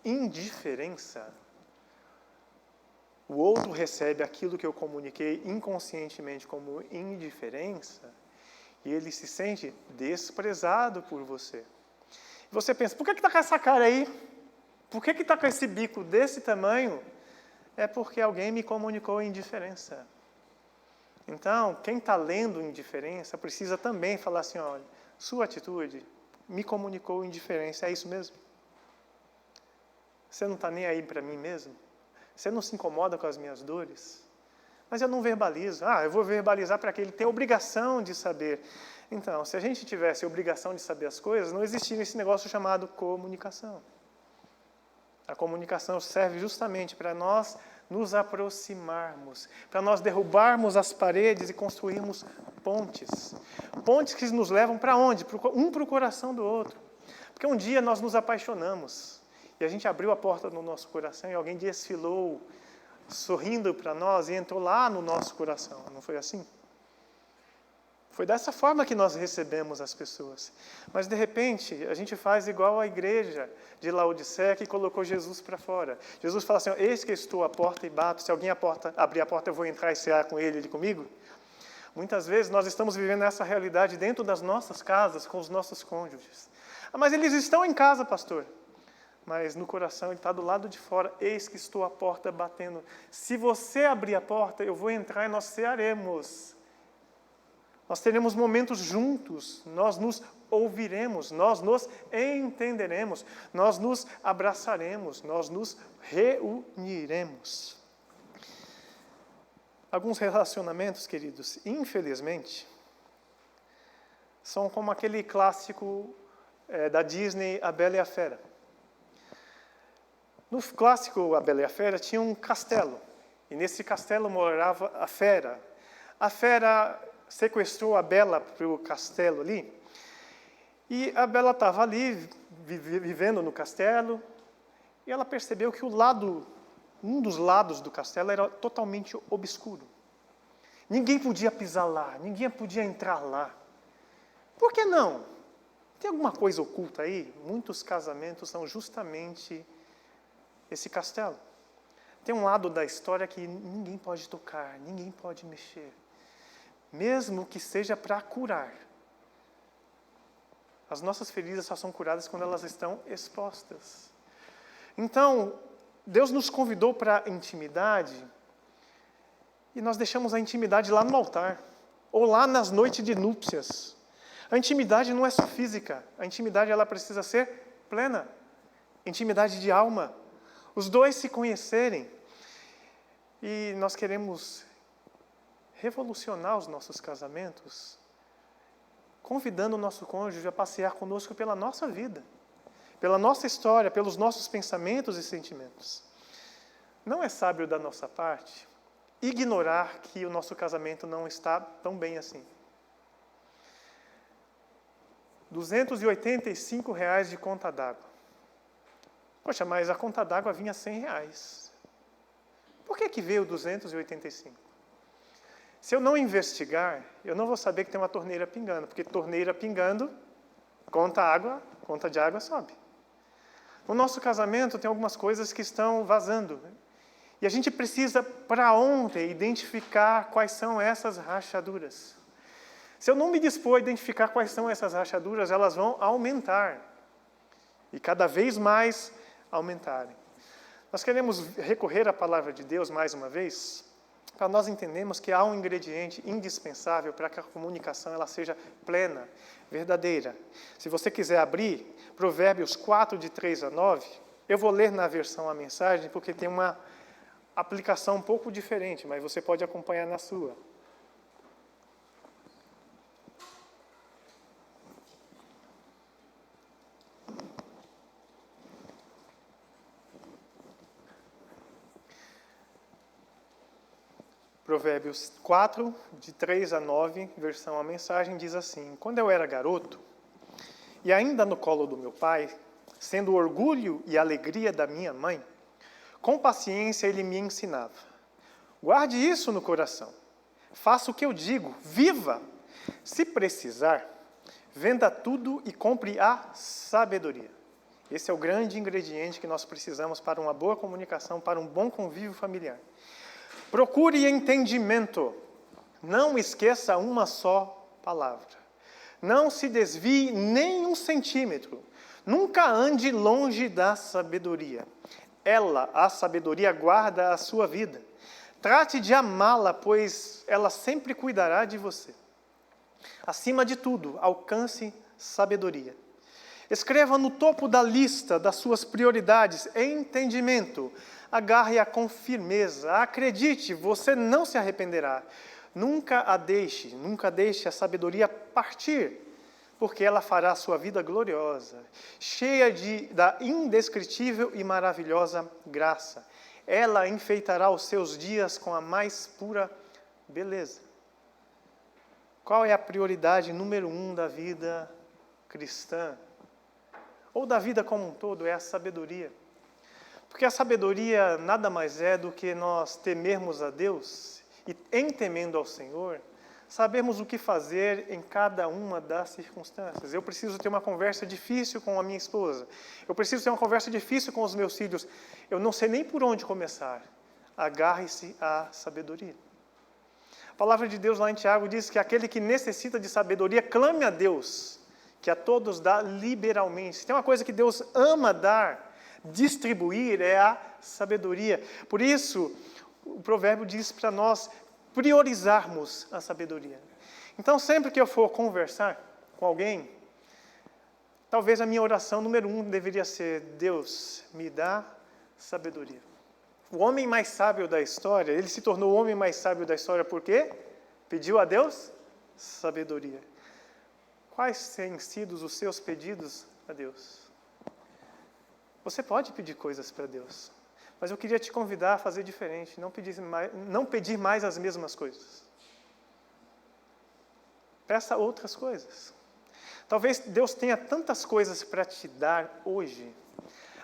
indiferença, o outro recebe aquilo que eu comuniquei inconscientemente como indiferença, e ele se sente desprezado por você. Você pensa, por que está com essa cara aí? Por que está com esse bico desse tamanho? É porque alguém me comunicou indiferença. Então, quem está lendo indiferença precisa também falar assim, olha, sua atitude me comunicou indiferença, é isso mesmo? Você não está nem aí para mim mesmo? Você não se incomoda com as minhas dores? Mas eu não verbalizo. Eu vou verbalizar para que ele tenha obrigação de saber. Então, se a gente tivesse a obrigação de saber as coisas, não existiria esse negócio chamado comunicação. A comunicação serve justamente para nós nos aproximarmos, para nós derrubarmos as paredes e construirmos pontes. Pontes que nos levam para onde? Um para o coração do outro. Porque um dia nós nos apaixonamos e a gente abriu a porta do nosso coração e alguém desfilou sorrindo para nós e entrou lá no nosso coração. Não foi assim? Foi dessa forma que nós recebemos as pessoas. Mas, de repente, a gente faz igual a igreja de Laodiceia que colocou Jesus para fora. Jesus fala assim, eis que estou à porta e bato, se alguém abrir a porta, eu vou entrar e cear com ele comigo. Muitas vezes nós estamos vivendo essa realidade dentro das nossas casas, com os nossos cônjuges. Ah, mas eles estão em casa, pastor. Mas no coração ele está do lado de fora, eis que estou à porta batendo. Se você abrir a porta, eu vou entrar e nós cearemos. Nós teremos momentos juntos, nós nos ouviremos, nós nos entenderemos, nós nos abraçaremos, nós nos reuniremos. Alguns relacionamentos, queridos, infelizmente, são como aquele clássico da Disney, A Bela e a Fera. No clássico A Bela e a Fera tinha um castelo, e nesse castelo morava a fera. A fera sequestrou a Bela para o castelo ali, e a Bela estava ali, vivendo no castelo, e ela percebeu que um dos lados do castelo era totalmente obscuro. Ninguém podia pisar lá, ninguém podia entrar lá. Por que não? Tem alguma coisa oculta aí? Muitos casamentos são justamente esse castelo. Tem um lado da história que ninguém pode tocar, ninguém pode mexer. Mesmo que seja para curar. As nossas feridas só são curadas quando elas estão expostas. Então, Deus nos convidou para a intimidade e nós deixamos a intimidade lá no altar, ou lá nas noites de núpcias. A intimidade não é só física, a intimidade ela precisa ser plena. Intimidade de alma. Os dois se conhecerem. E nós queremos revolucionar os nossos casamentos, convidando o nosso cônjuge a passear conosco pela nossa vida, pela nossa história, pelos nossos pensamentos e sentimentos. Não é sábio da nossa parte ignorar que o nosso casamento não está tão bem assim. R$ 285 de conta d'água. Poxa, mas a conta d'água vinha R$ 100. Por que veio 285? Se eu não investigar, eu não vou saber que tem uma torneira pingando, porque torneira pingando, conta de água sobe. No nosso casamento tem algumas coisas que estão vazando. E a gente precisa, para ontem, identificar quais são essas rachaduras. Se eu não me dispor a identificar quais são essas rachaduras, elas vão aumentar. E cada vez mais aumentarem. Nós queremos recorrer à palavra de Deus mais uma vez, para nós entendermos que há um ingrediente indispensável para que a comunicação ela seja plena, verdadeira. Se você quiser abrir Provérbios 4, de 3 a 9, eu vou ler na versão a mensagem, porque tem uma aplicação um pouco diferente, mas você pode acompanhar na sua. Provérbios 4, de 3 a 9, versão a mensagem, diz assim: Quando eu era garoto, e ainda no colo do meu pai, sendo o orgulho e a alegria da minha mãe, com paciência ele me ensinava. Guarde isso no coração. Faça o que eu digo, viva. Se precisar, venda tudo e compre a sabedoria. Esse é o grande ingrediente que nós precisamos para uma boa comunicação, para um bom convívio familiar. Procure entendimento. Não esqueça uma só palavra. Não se desvie nem 1 centímetro. Nunca ande longe da sabedoria. Ela, a sabedoria, guarda a sua vida. Trate de amá-la, pois ela sempre cuidará de você. Acima de tudo, alcance sabedoria. Escreva no topo da lista das suas prioridades entendimento. Agarre-a com firmeza. Acredite, você não se arrependerá. Nunca deixe a sabedoria partir, porque ela fará a sua vida gloriosa, cheia da indescritível e maravilhosa graça. Ela enfeitará os seus dias com a mais pura beleza. Qual é a prioridade número 1 da vida cristã? Ou da vida como um todo? É a sabedoria. Porque a sabedoria nada mais é do que nós temermos a Deus e, em temendo ao Senhor, sabemos o que fazer em cada uma das circunstâncias. Eu preciso ter uma conversa difícil com a minha esposa. Eu preciso ter uma conversa difícil com os meus filhos. Eu não sei nem por onde começar. Agarre-se à sabedoria. A palavra de Deus lá em Tiago diz que aquele que necessita de sabedoria, clame a Deus, que a todos dá liberalmente. Se tem uma coisa que Deus ama dar, distribuir, é a sabedoria. Por isso, o provérbio diz para nós priorizarmos a sabedoria. Então, sempre que eu for conversar com alguém, talvez a minha oração número 1 deveria ser: Deus, me dá sabedoria. O homem mais sábio da história, ele se tornou o homem mais sábio da história por quê? Pediu a Deus sabedoria. Quais têm sido os seus pedidos a Deus? Você pode pedir coisas para Deus, mas eu queria te convidar a fazer diferente, não pedir mais as mesmas coisas. Peça outras coisas. Talvez Deus tenha tantas coisas para te dar hoje,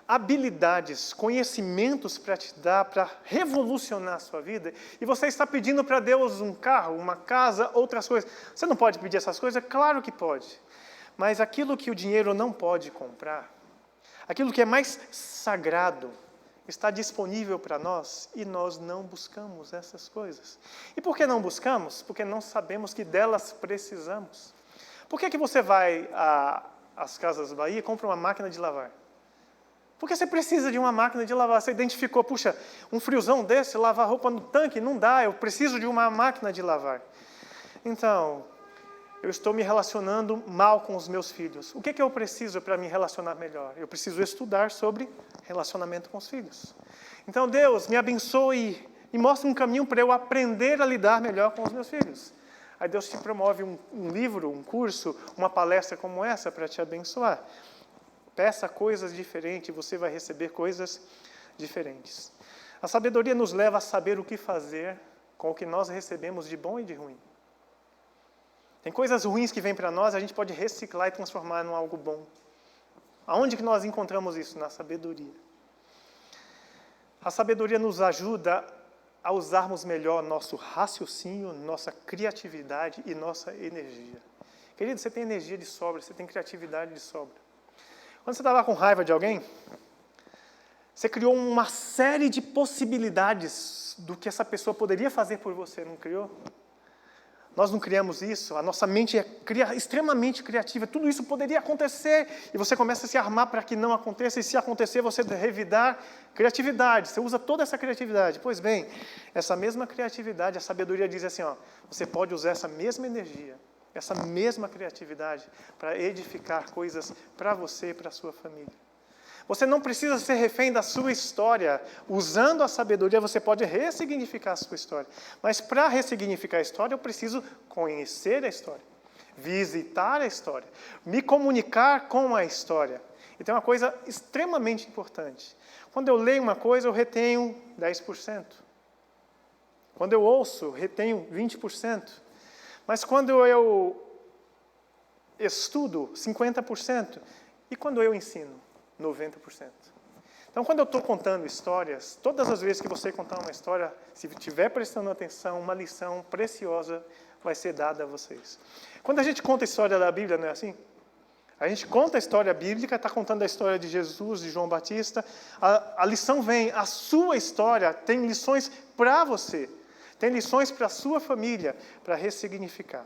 habilidades, conhecimentos para te dar, para revolucionar a sua vida, e você está pedindo para Deus um carro, uma casa, outras coisas. Você não pode pedir essas coisas? Claro que pode. Mas aquilo que o dinheiro não pode comprar, aquilo que é mais sagrado, está disponível para nós e nós não buscamos essas coisas. E por que não buscamos? Porque não sabemos que delas precisamos. Por que você vai às Casas Bahia e compra uma máquina de lavar? Porque você precisa de uma máquina de lavar. Você identificou, puxa, um friozão desse, lavar roupa no tanque, não dá, eu preciso de uma máquina de lavar. Então, eu estou me relacionando mal com os meus filhos. O que eu preciso para me relacionar melhor? Eu preciso estudar sobre relacionamento com os filhos. Então, Deus, me abençoe e mostre um caminho para eu aprender a lidar melhor com os meus filhos. Aí Deus te promove um livro, um curso, uma palestra como essa para te abençoar. Peça coisas diferentes e você vai receber coisas diferentes. A sabedoria nos leva a saber o que fazer com o que nós recebemos de bom e de ruim. Tem coisas ruins que vêm para nós, a gente pode reciclar e transformar em algo bom. Aonde que nós encontramos isso? Na sabedoria. A sabedoria nos ajuda a usarmos melhor nosso raciocínio, nossa criatividade e nossa energia. Querido, você tem energia de sobra, você tem criatividade de sobra. Quando você estava com raiva de alguém, você criou uma série de possibilidades do que essa pessoa poderia fazer por você, não criou? Nós não criamos isso, a nossa mente é extremamente criativa, tudo isso poderia acontecer, e você começa a se armar para que não aconteça, e se acontecer, você revidar criatividade, você usa toda essa criatividade. Pois bem, essa mesma criatividade, a sabedoria diz assim, você pode usar essa mesma energia, essa mesma criatividade para edificar coisas para você e para a sua família. Você não precisa ser refém da sua história. Usando a sabedoria, você pode ressignificar a sua história. Mas para ressignificar a história, eu preciso conhecer a história, visitar a história, me comunicar com a história. E tem uma coisa extremamente importante. Quando eu leio uma coisa, eu retenho 10%. Quando eu ouço, retenho 20%. Mas quando eu estudo, 50%. E quando eu ensino, 90%. Então, quando eu estou contando histórias, todas as vezes que você contar uma história, se estiver prestando atenção, uma lição preciosa vai ser dada a vocês. Quando a gente conta a história da Bíblia, não é assim? A gente conta a história bíblica, está contando a história de Jesus, de João Batista. A lição vem, a sua história tem lições para você. Tem lições para a sua família, para ressignificar.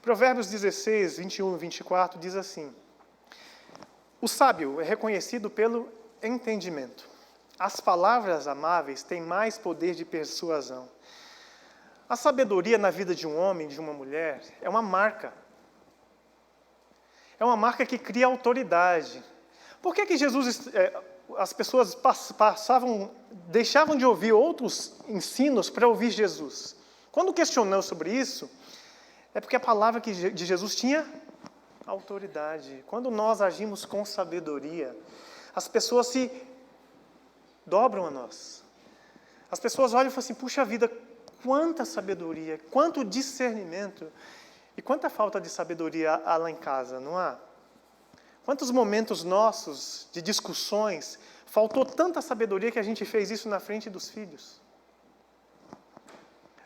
Provérbios 16, 21 e 24 diz assim: o sábio é reconhecido pelo entendimento. As palavras amáveis têm mais poder de persuasão. A sabedoria na vida de um homem, de uma mulher, é uma marca. É uma marca que cria autoridade. Por que Jesus... as pessoas deixavam de ouvir outros ensinos para ouvir Jesus? Quando questionamos sobre isso, é porque a palavra de Jesus tinha autoridade. Quando nós agimos com sabedoria, as pessoas se dobram a nós. As pessoas olham e falam assim, puxa vida, quanta sabedoria, quanto discernimento, e quanta falta de sabedoria há lá em casa, não há? Quantos momentos nossos de discussões Faltou tanta sabedoria que a gente fez isso na frente dos filhos.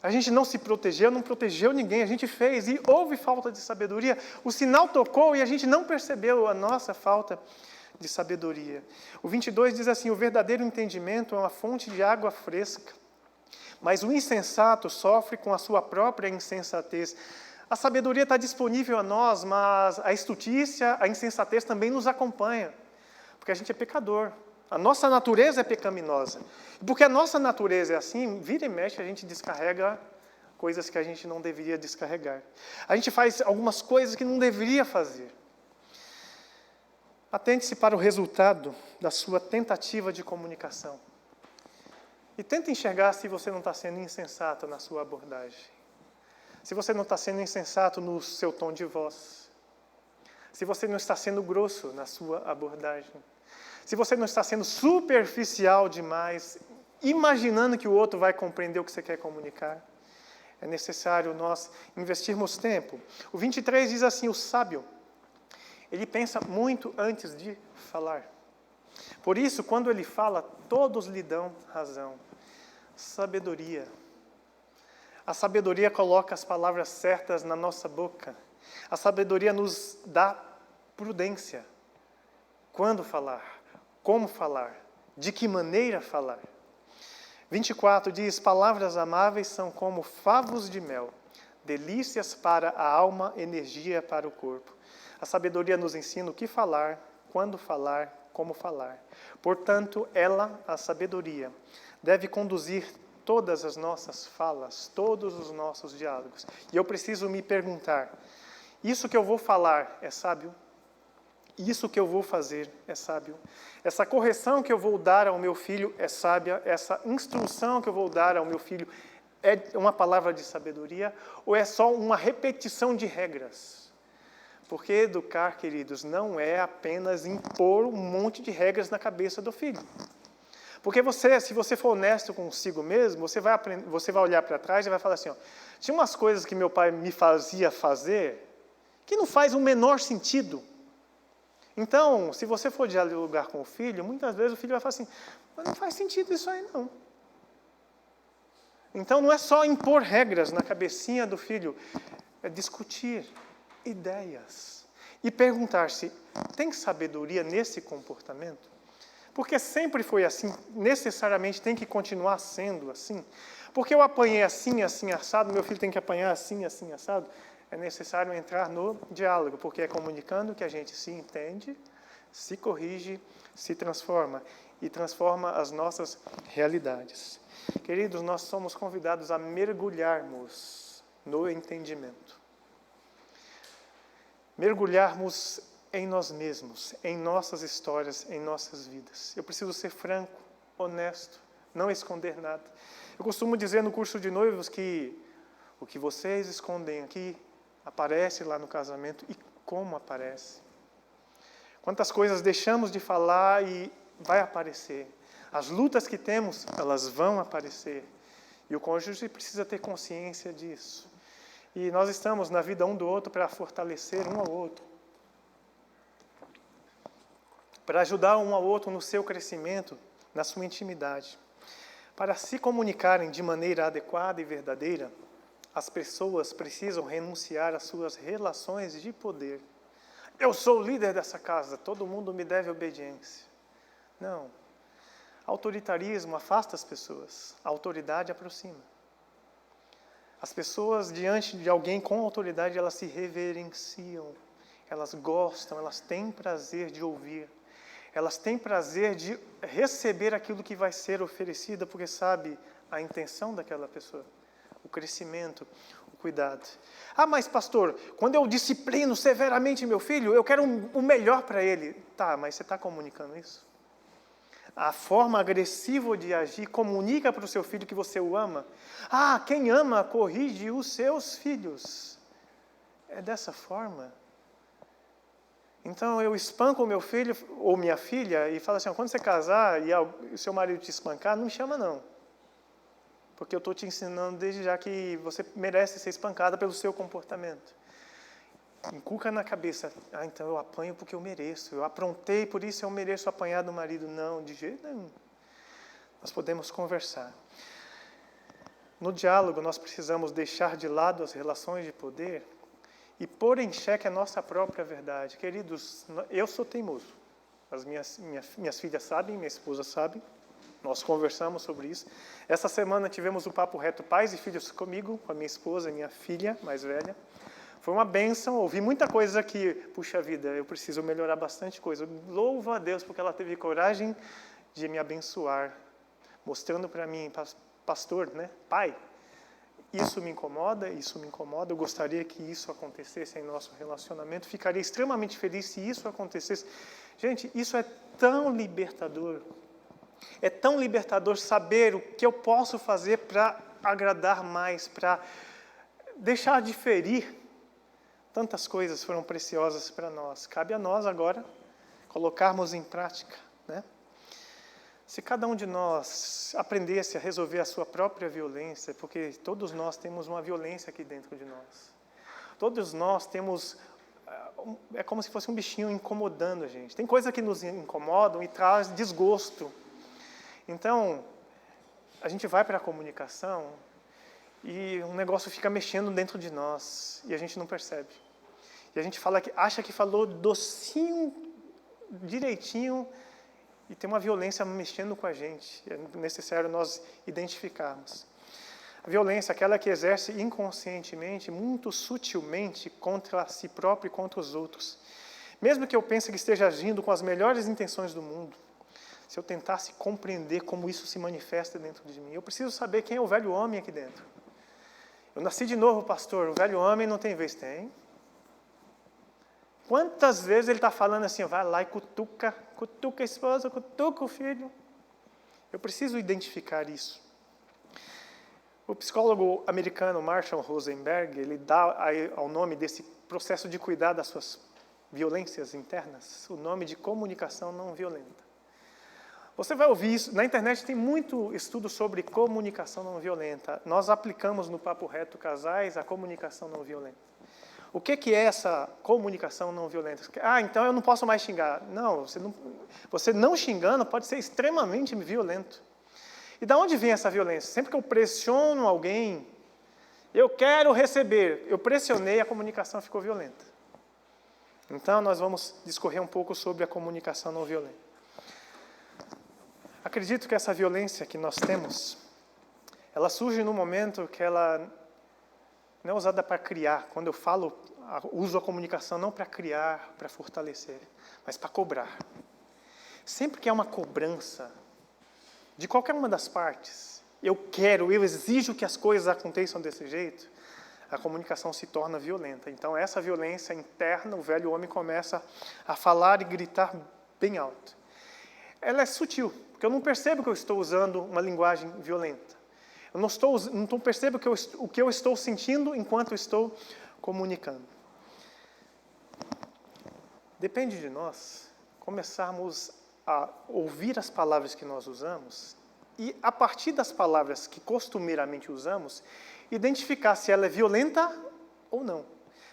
A gente não se protegeu, não protegeu ninguém, a gente fez e houve falta de sabedoria. O sinal tocou e a gente não percebeu a nossa falta de sabedoria. O 22 diz assim: o verdadeiro entendimento é uma fonte de água fresca, mas o insensato sofre com a sua própria insensatez. A sabedoria está disponível a nós, mas a estutícia, a insensatez também nos acompanha, porque a gente é pecador. A nossa natureza é pecaminosa. Porque a nossa natureza é assim, vira e mexe, a gente descarrega coisas que a gente não deveria descarregar. A gente faz algumas coisas que não deveria fazer. Atente-se para o resultado da sua tentativa de comunicação. E tenta enxergar se você não está sendo insensato na sua abordagem. Se você não está sendo insensato no seu tom de voz. Se você não está sendo grosso na sua abordagem. Se você não está sendo superficial demais, imaginando que o outro vai compreender o que você quer comunicar, é necessário nós investirmos tempo. O 23 diz assim: o sábio, ele pensa muito antes de falar. Por isso, quando ele fala, todos lhe dão razão. Sabedoria. A sabedoria coloca as palavras certas na nossa boca. A sabedoria nos dá prudência. Quando falar? Como falar? De que maneira falar? 24 diz: palavras amáveis são como favos de mel, delícias para a alma, energia para o corpo. A sabedoria nos ensina o que falar, quando falar, como falar. Portanto, ela, a sabedoria, deve conduzir todas as nossas falas, todos os nossos diálogos. E eu preciso me perguntar: isso que eu vou falar é sábio? Isso que eu vou fazer é sábio? Essa correção que eu vou dar ao meu filho é sábia? Essa instrução que eu vou dar ao meu filho é uma palavra de sabedoria? Ou é só uma repetição de regras? Porque educar, queridos, não é apenas impor um monte de regras na cabeça do filho. Porque se você for honesto consigo mesmo, você vai olhar para trás e vai falar assim: ó, tinha umas coisas que meu pai me fazia fazer que não faz o menor sentido. Então, se você for dialogar com o filho, muitas vezes o filho vai falar assim: mas não faz sentido isso aí não. Então, não é só impor regras na cabecinha do filho, é discutir ideias e perguntar-se: tem sabedoria nesse comportamento? Porque sempre foi assim, necessariamente tem que continuar sendo assim. Porque eu apanhei assim, assim, assado, meu filho tem que apanhar assim, assim, assado. É necessário entrar no diálogo, porque é comunicando que a gente se entende, se corrige, se transforma e transforma as nossas realidades. Queridos, nós somos convidados a mergulharmos no entendimento. Mergulharmos em nós mesmos, em nossas histórias, em nossas vidas. Eu preciso ser franco, honesto, não esconder nada. Eu costumo dizer no curso de noivos que o que vocês escondem aqui aparece lá no casamento e como aparece. Quantas coisas deixamos de falar e vai aparecer. As lutas que temos, elas vão aparecer. E o cônjuge precisa ter consciência disso. E nós estamos na vida um do outro para fortalecer um ao outro. Para ajudar um ao outro no seu crescimento, na sua intimidade. Para se comunicarem de maneira adequada e verdadeira, as pessoas precisam renunciar às suas relações de poder. Eu sou o líder dessa casa, todo mundo me deve obediência. Não. Autoritarismo afasta as pessoas, a autoridade aproxima. As pessoas, diante de alguém com autoridade, elas se reverenciam, elas gostam, elas têm prazer de ouvir. Elas têm prazer de receber aquilo que vai ser oferecido, porque sabe a intenção daquela pessoa. O crescimento, o cuidado. Ah, mas pastor, quando eu disciplino severamente meu filho, eu quero o melhor para ele. Tá, mas você está comunicando isso? A forma agressiva de agir comunica para o seu filho que você o ama. Ah, quem ama corrige os seus filhos. É dessa forma. Então eu espanco o meu filho ou minha filha e falo assim: quando você casar e o seu marido te espancar, não me chama não. Porque eu estou te ensinando desde já que você merece ser espancada pelo seu comportamento. inculca na cabeça, então eu apanho porque eu mereço, eu aprontei, por isso eu mereço apanhar do marido. Não, de jeito nenhum. Nós podemos conversar. No diálogo, nós precisamos deixar de lado as relações de poder e pôr em xeque a nossa própria verdade. Queridos, eu sou teimoso. As minhas filhas sabem, minha esposa sabe. Nós conversamos sobre isso. Essa semana tivemos o Papo Reto Pais e Filhos comigo, com a minha esposa e minha filha mais velha. Foi uma bênção, ouvi muita coisa que, puxa vida, eu preciso melhorar bastante coisa. Louvo a Deus porque ela teve coragem de me abençoar, mostrando para mim, pastor, né, pai, isso me incomoda, eu gostaria que isso acontecesse em nosso relacionamento, ficaria extremamente feliz se isso acontecesse. Gente, isso é tão libertador. É tão libertador saber o que eu posso fazer para agradar mais, para deixar de ferir. Tantas coisas foram preciosas para nós. Cabe a nós agora colocarmos em prática, né? Se cada um de nós aprendesse a resolver a sua própria violência, porque todos nós temos uma violência aqui dentro de nós. Todos nós temos, é como se fosse um bichinho incomodando a gente. Tem coisas que nos incomodam e traz desgosto. Então, a gente vai para a comunicação e um negócio fica mexendo dentro de nós e a gente não percebe. E a gente acha que falou docinho, direitinho, e tem uma violência mexendo com a gente. É necessário nós identificarmos. A violência, aquela que exerce inconscientemente, muito sutilmente, contra si próprio e contra os outros. Mesmo que eu pense que esteja agindo com as melhores intenções do mundo, se eu tentasse compreender como isso se manifesta dentro de mim, eu preciso saber quem é o velho homem aqui dentro. Eu nasci de novo, pastor, o velho homem não tem vez. Tem. Quantas vezes ele está falando assim, vai lá e cutuca a esposa, cutuca o filho. Eu preciso identificar isso. O psicólogo americano Marshall Rosenberg, ele dá ao nome desse processo de cuidar das suas violências internas, o nome de comunicação não violenta. Você vai ouvir isso, na internet tem muito estudo sobre comunicação não violenta. Nós aplicamos no Papo Reto Casais a comunicação não violenta. O que é essa comunicação não violenta? Então eu não posso mais xingar. Não, você não xingando pode ser extremamente violento. E de onde vem essa violência? Sempre que eu pressiono alguém, eu quero receber, eu pressionei, a comunicação ficou violenta. Então nós vamos discorrer um pouco sobre a comunicação não violenta. Acredito que essa violência que nós temos, ela surge no momento que ela não é usada para criar. Quando eu falo, uso a comunicação não para criar, para fortalecer, mas para cobrar. Sempre que há uma cobrança de qualquer uma das partes, eu exijo que as coisas aconteçam desse jeito, a comunicação se torna violenta. Então, essa violência interna, o velho homem começa a falar e gritar bem alto. Ela é sutil, porque eu não percebo que eu estou usando uma linguagem violenta. Eu não percebo o que eu estou sentindo enquanto estou comunicando. Depende de nós começarmos a ouvir as palavras que nós usamos e, a partir das palavras que costumeiramente usamos, identificar se ela é violenta ou não,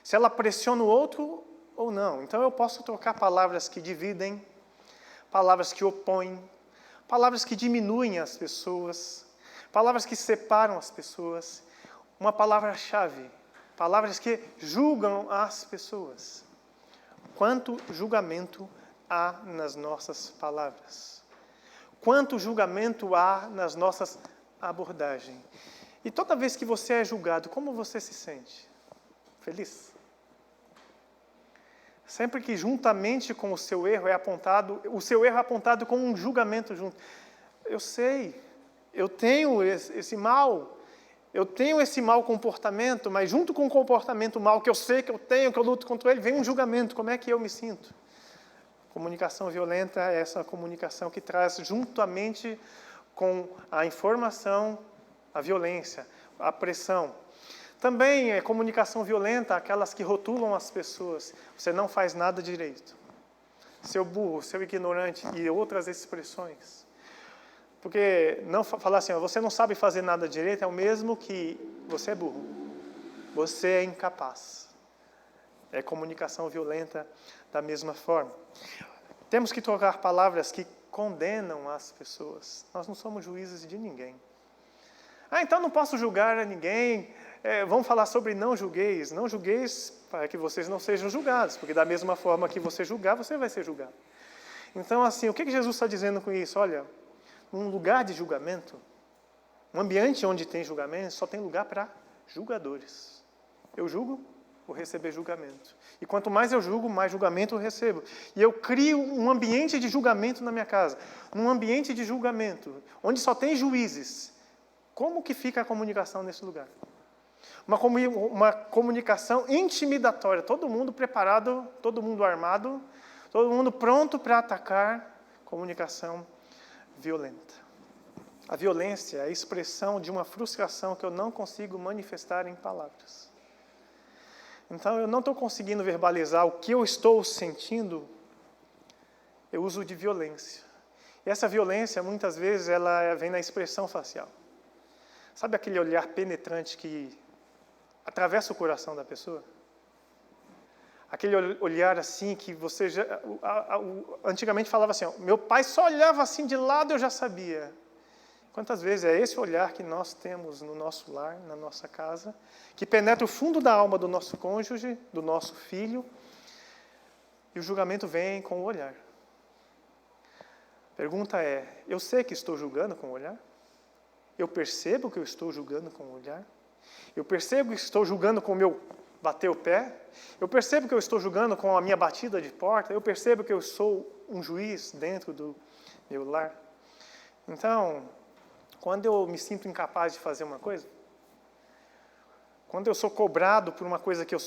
se ela pressiona o outro ou não. Então, eu posso trocar palavras que dividem, palavras que opõem, palavras que diminuem as pessoas, palavras que separam as pessoas, uma palavra-chave, palavras que julgam as pessoas. Quanto julgamento há nas nossas palavras? Quanto julgamento há nas nossas abordagens? E toda vez que você é julgado, como você se sente? Feliz? Sempre que juntamente com o seu erro é apontado com um julgamento junto. Eu sei, eu tenho esse mal, eu tenho esse mau comportamento, mas junto com o comportamento mal que eu sei que eu tenho, que eu luto contra ele, vem um julgamento. Como é que eu me sinto? Comunicação violenta é essa comunicação que traz juntamente com a informação, a violência, a pressão. Também é comunicação violenta, aquelas que rotulam as pessoas. Você não faz nada direito. Seu burro, seu ignorante e outras expressões. Porque não falar assim, você não sabe fazer nada direito, é o mesmo que você é burro. Você é incapaz. É comunicação violenta da mesma forma. Temos que trocar palavras que condenam as pessoas. Nós não somos juízes de ninguém. Então não posso julgar a ninguém. Vamos falar sobre não julgueis. Não julgueis para que vocês não sejam julgados, porque da mesma forma que você julgar, você vai ser julgado. Então, assim, o que Jesus está dizendo com isso? Olha, num lugar de julgamento, um ambiente onde tem julgamento, só tem lugar para julgadores. Eu julgo, vou receber julgamento. E quanto mais eu julgo, mais julgamento eu recebo. E eu crio um ambiente de julgamento na minha casa. Num ambiente de julgamento, onde só tem juízes. Como que fica a comunicação nesse lugar? Uma comunicação intimidatória. Todo mundo preparado, todo mundo armado, todo mundo pronto para atacar. Comunicação violenta. A violência é a expressão de uma frustração que eu não consigo manifestar em palavras. Então, eu não estou conseguindo verbalizar o que eu estou sentindo, eu uso de violência. E essa violência, muitas vezes, ela vem na expressão facial. Sabe aquele olhar penetrante que atravessa o coração da pessoa? Aquele olhar assim que você já... Antigamente falava assim, meu pai só olhava assim de lado, eu já sabia. Quantas vezes é esse olhar que nós temos no nosso lar, na nossa casa, que penetra o fundo da alma do nosso cônjuge, do nosso filho, e o julgamento vem com o olhar. A pergunta é, eu sei que estou julgando com o olhar? Eu percebo que eu estou julgando com o olhar? Eu percebo que estou julgando com o meu bater o pé? Eu percebo que eu estou julgando com a minha batida de porta? Eu percebo que eu sou um juiz dentro do meu lar? Então, quando eu me sinto incapaz de fazer uma coisa, quando eu sou cobrado por uma coisa que eu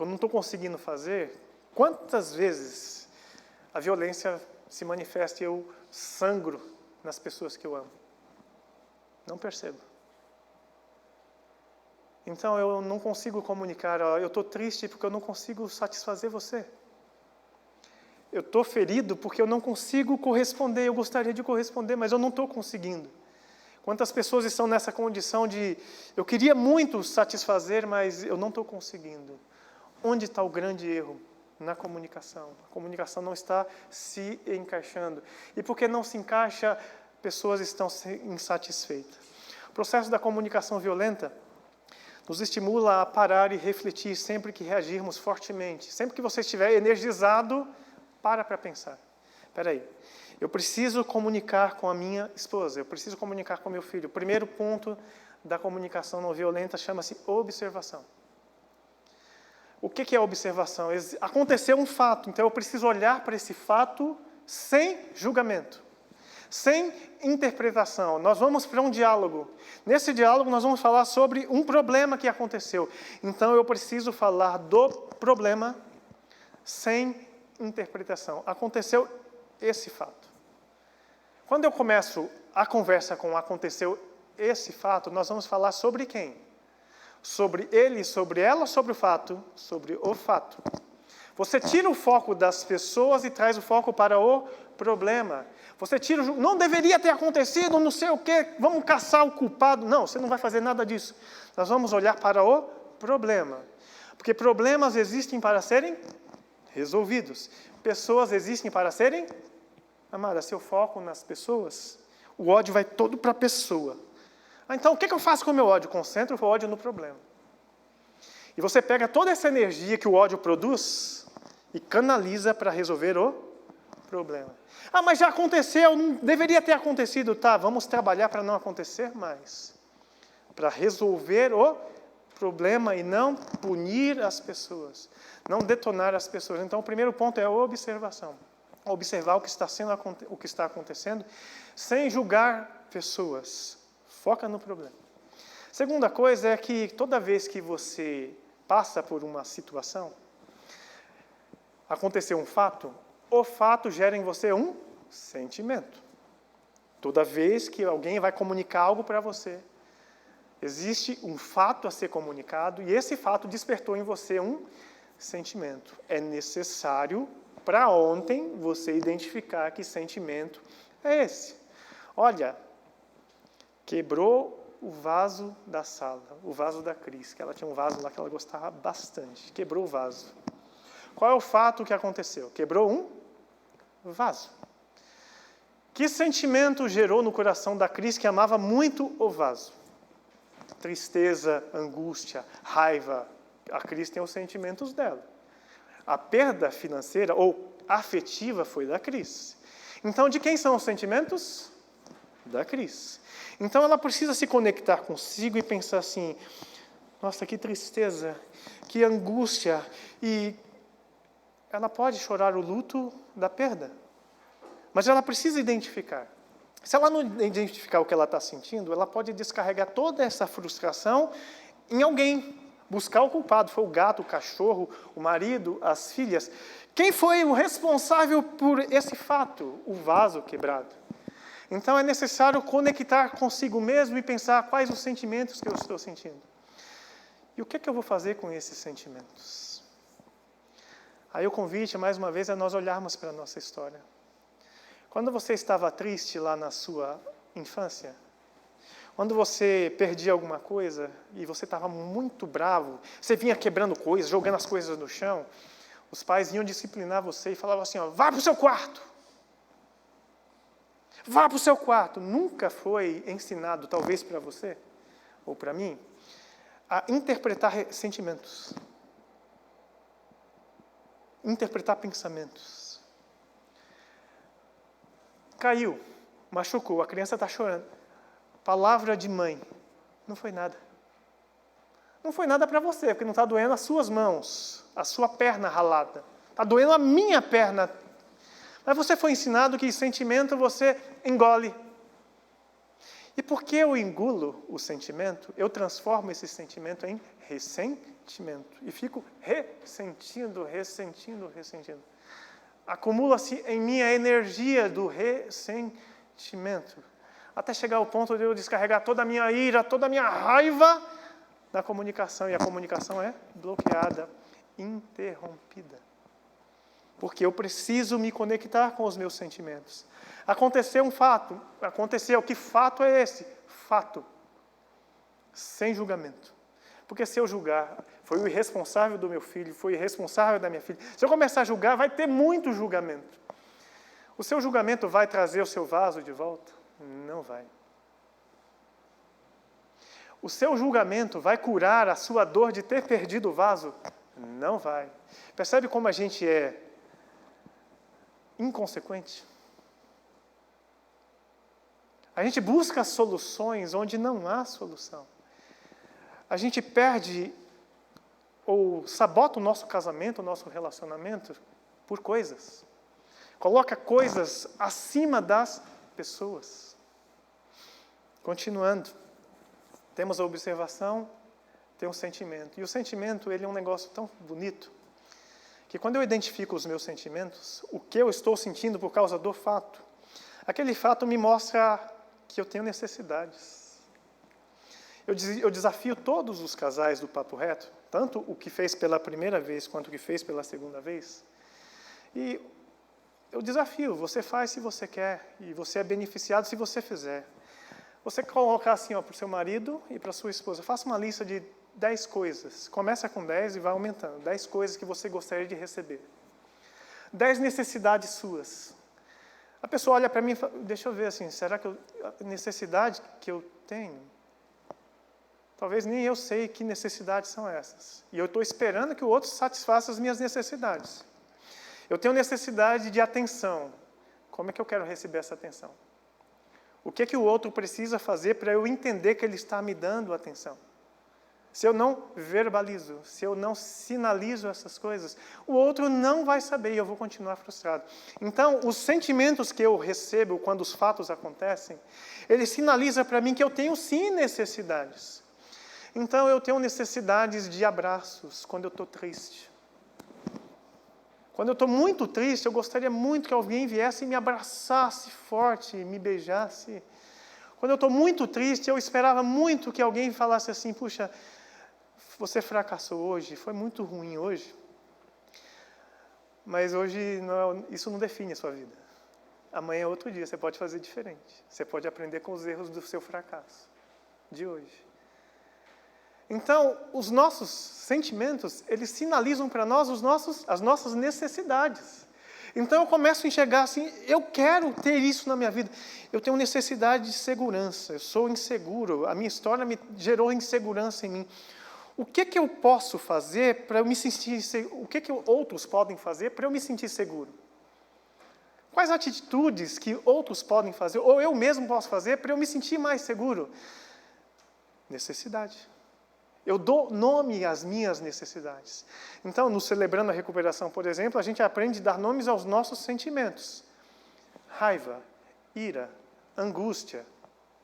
não estou conseguindo fazer, quantas vezes a violência se manifesta e eu sangro nas pessoas que eu amo? Não percebo. Então eu não consigo comunicar, eu estou triste porque eu não consigo satisfazer você. Eu estou ferido porque eu não consigo corresponder, eu gostaria de corresponder, mas eu não estou conseguindo. Quantas pessoas estão nessa condição de, eu queria muito satisfazer, mas eu não estou conseguindo. Onde está o grande erro? Na comunicação. A comunicação não está se encaixando. E porque não se encaixa, pessoas estão insatisfeitas. O processo da comunicação violenta nos estimula a parar e refletir sempre que reagirmos fortemente. Sempre que você estiver energizado, para pensar. Espera aí. Eu preciso comunicar com a minha esposa, eu preciso comunicar com meu filho. O primeiro ponto da comunicação não violenta chama-se observação. O que é observação? Aconteceu um fato, então eu preciso olhar para esse fato sem julgamento, sem interpretação. Nós vamos para um diálogo. Nesse diálogo nós vamos falar sobre um problema que aconteceu. Então eu preciso falar do problema sem interpretação. Aconteceu esse fato. Quando eu começo a conversa com aconteceu esse fato, nós vamos falar sobre quem? Sobre ele, sobre ela, sobre o fato? Sobre o fato. Você tira o foco das pessoas e traz o foco para o problema. Você tira não deveria ter acontecido, não sei o quê, vamos caçar o culpado. Não, você não vai fazer nada disso. Nós vamos olhar para o problema. Porque problemas existem para serem resolvidos. Pessoas existem para serem amadas. Se eu foco nas pessoas, o ódio vai todo para a pessoa. Então, o que eu faço com o meu ódio? Concentro o ódio no problema. E você pega toda essa energia que o ódio produz e canaliza para resolver o problema. Mas já aconteceu, não deveria ter acontecido. Tá, vamos trabalhar para não acontecer mais. Para resolver o problema e não punir as pessoas. Não detonar as pessoas. Então, o primeiro ponto é a observação. Observar o que está acontecendo sem julgar pessoas. Foca no problema. Segunda coisa é que toda vez que você passa por uma situação, aconteceu um fato, o fato gera em você um sentimento. Toda vez que alguém vai comunicar algo para você, existe um fato a ser comunicado e esse fato despertou em você um sentimento. É necessário, para ontem, você identificar que sentimento é esse. Olha, quebrou o vaso da sala, o vaso da Cris, que ela tinha um vaso lá que ela gostava bastante. Quebrou o vaso. Qual é o fato que aconteceu? Quebrou um vaso. Que sentimento gerou no coração da Cris, que amava muito o vaso? Tristeza, angústia, raiva. A Cris tem os sentimentos dela. A perda financeira ou afetiva foi da Cris. Então, de quem são os sentimentos? Da Cris. Então, ela precisa se conectar consigo e pensar assim, nossa, que tristeza, que angústia. E ela pode chorar o luto da perda. Mas ela precisa identificar. Se ela não identificar o que ela está sentindo, ela pode descarregar toda essa frustração em alguém. Buscar o culpado. Foi o gato, o cachorro, o marido, as filhas. Quem foi o responsável por esse fato? O vaso quebrado. Então é necessário conectar consigo mesmo e pensar quais os sentimentos que eu estou sentindo. E o que eu vou fazer com esses sentimentos? Aí o convite, mais uma vez, é nós olharmos para a nossa história. Quando você estava triste lá na sua infância, quando você perdia alguma coisa e você estava muito bravo, você vinha quebrando coisas, jogando as coisas no chão, os pais iam disciplinar você e falavam assim, ó, vá para o seu quarto. Vá para o seu quarto. Nunca foi ensinado, talvez para você, ou para mim, a interpretar sentimentos. Interpretar pensamentos. Caiu, machucou, a criança está chorando. Palavra de mãe. Não foi nada. Não foi nada para você, porque não está doendo as suas mãos, a sua perna ralada. Está doendo a minha perna. Mas você foi ensinado que sentimento você engole. E porque eu engulo o sentimento, eu transformo esse sentimento em ressentimento. E fico ressentindo. Acumula-se em mim a energia do ressentimento. Até chegar ao ponto de eu descarregar toda a minha ira, toda a minha raiva na comunicação. E a comunicação é bloqueada, interrompida. Porque eu preciso me conectar com os meus sentimentos. Aconteceu um fato. Aconteceu. Que fato é esse? Fato. Sem julgamento. Porque se eu julgar, foi o irresponsável do meu filho, foi o irresponsável da minha filha. Se eu começar a julgar, vai ter muito julgamento. O seu julgamento vai trazer o seu vaso de volta? Não vai. O seu julgamento vai curar a sua dor de ter perdido o vaso? Não vai. Percebe como a gente é inconsequente? A gente busca soluções onde não há solução. A gente perde ou sabota o nosso casamento, o nosso relacionamento por coisas. Coloca coisas acima das pessoas. Continuando. Temos a observação, tem um sentimento. E o sentimento, ele é um negócio tão bonito, que quando eu identifico os meus sentimentos, o que eu estou sentindo por causa do fato, aquele fato me mostra que eu tenho necessidades. Eu desafio todos os casais do Papo Reto, tanto o que fez pela primeira vez, quanto o que fez pela segunda vez, e eu desafio, você faz se você quer, e você é beneficiado se você fizer. Você colocar assim para o seu marido e para a sua esposa, faça uma lista de 10 coisas. Começa com 10 e vai aumentando. 10 coisas que você gostaria de receber. 10 necessidades suas. A pessoa olha para mim e fala, deixa eu ver assim, será que a necessidade que eu tenho? Talvez nem eu sei que necessidades são essas. E eu estou esperando que o outro satisfaça as minhas necessidades. Eu tenho necessidade de atenção. Como é que eu quero receber essa atenção? O que o outro precisa fazer para eu entender que ele está me dando atenção? Se eu não verbalizo, se eu não sinalizo essas coisas, o outro não vai saber e eu vou continuar frustrado. Então, os sentimentos que eu recebo quando os fatos acontecem, ele sinaliza para mim que eu tenho sim necessidades. Então, eu tenho necessidades de abraços quando eu estou triste. Quando eu estou muito triste, eu gostaria muito que alguém viesse e me abraçasse forte, me beijasse. Quando eu estou muito triste, eu esperava muito que alguém falasse assim, puxa, você fracassou hoje, foi muito ruim hoje, mas hoje isso não define a sua vida. Amanhã é outro dia, você pode fazer diferente. Você pode aprender com os erros do seu fracasso de hoje. Então, os nossos sentimentos, eles sinalizam para nós as nossas necessidades. Então, eu começo a enxergar assim, eu quero ter isso na minha vida. Eu tenho necessidade de segurança, eu sou inseguro, a minha história me gerou insegurança em mim. O que eu posso fazer para eu me sentir seguro? O que outros podem fazer para eu me sentir seguro? Quais atitudes que outros podem fazer, ou eu mesmo posso fazer, para eu me sentir mais seguro? Necessidade. Eu dou nome às minhas necessidades. Então, no Celebrando a Recuperação, por exemplo, a gente aprende a dar nomes aos nossos sentimentos. Raiva, ira, angústia,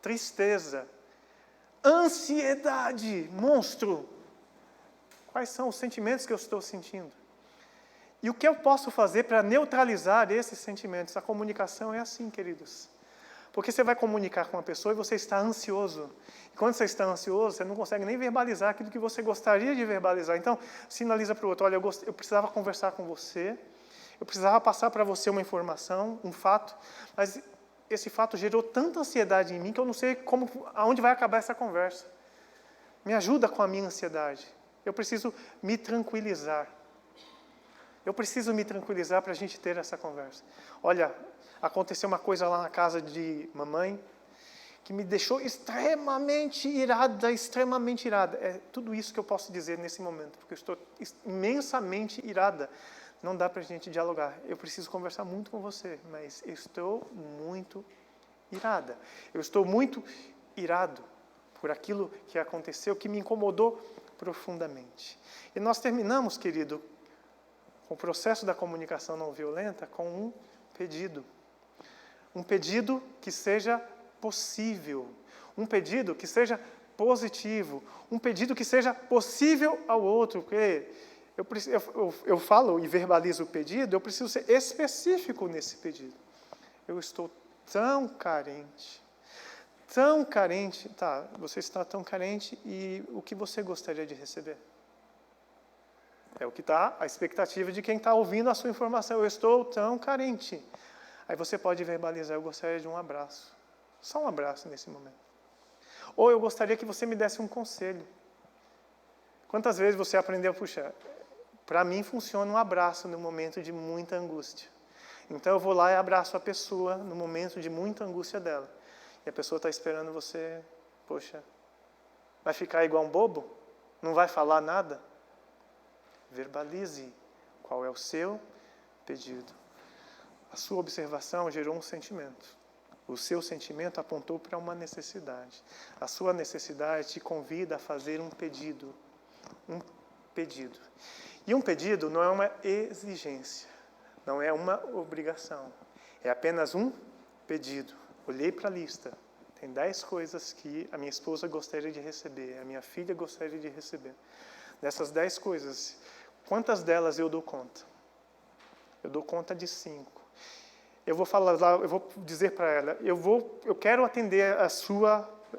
tristeza, ansiedade, monstro. Quais são os sentimentos que eu estou sentindo? E o que eu posso fazer para neutralizar esses sentimentos? A comunicação é assim, queridos. Porque você vai comunicar com uma pessoa e você está ansioso. E quando você está ansioso, você não consegue nem verbalizar aquilo que você gostaria de verbalizar. Então, sinaliza para o outro, olha, eu precisava conversar com você, eu precisava passar para você uma informação, um fato, mas esse fato gerou tanta ansiedade em mim que eu não sei aonde vai acabar essa conversa. Me ajuda com a minha ansiedade. Eu preciso me tranquilizar. Eu preciso me tranquilizar para a gente ter essa conversa. Olha, aconteceu uma coisa lá na casa de mamãe que me deixou extremamente irada, extremamente irada. É tudo isso que eu posso dizer nesse momento, porque eu estou imensamente irada. Não dá para a gente dialogar. Eu preciso conversar muito com você, mas eu estou muito irada. Eu estou muito irado por aquilo que aconteceu, que me incomodou profundamente. E nós terminamos, querido, com o processo da comunicação não violenta com um pedido. Um pedido que seja possível. Um pedido que seja positivo. Um pedido que seja possível ao outro. Porque eu falo e verbalizo o pedido, eu preciso ser específico nesse pedido. Eu estou tão carente. Tão carente. Tá, você está tão carente e o que você gostaria de receber? É o que está a expectativa de quem está ouvindo a sua informação. Eu estou tão carente. Aí você pode verbalizar, eu gostaria de um abraço. Só um abraço nesse momento. Ou eu gostaria que você me desse um conselho. Quantas vezes você aprendeu, puxa, para mim funciona um abraço no momento de muita angústia. Então eu vou lá e abraço a pessoa no momento de muita angústia dela. E a pessoa está esperando você, poxa, vai ficar igual um bobo? Não vai falar nada? Verbalize qual é o seu pedido. A sua observação gerou um sentimento. O seu sentimento apontou para uma necessidade. A sua necessidade te convida a fazer um pedido. Um pedido. E um pedido não é uma exigência, não é uma obrigação. É apenas um pedido. Olhei para a lista. Tem 10 coisas que a minha esposa gostaria de receber, a minha filha gostaria de receber. Dessas 10 coisas, quantas delas eu dou conta? Eu dou conta de 5. Eu vou falar lá, eu vou dizer para ela, eu quero atender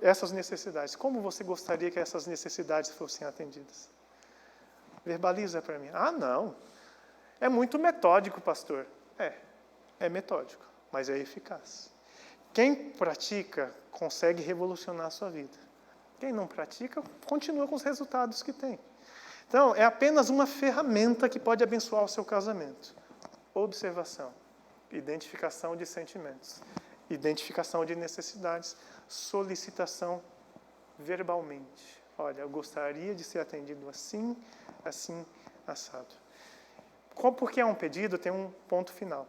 essas necessidades. Como você gostaria que essas necessidades fossem atendidas? Verbaliza para mim. Ah, não. É muito metódico, pastor. É metódico, mas é eficaz. Quem pratica consegue revolucionar a sua vida. Quem não pratica continua com os resultados que tem. Então, é apenas uma ferramenta que pode abençoar o seu casamento. Observação, identificação de sentimentos, identificação de necessidades, solicitação verbalmente. Olha, eu gostaria de ser atendido assim, assim, assado. Porque é um pedido, tem um ponto final.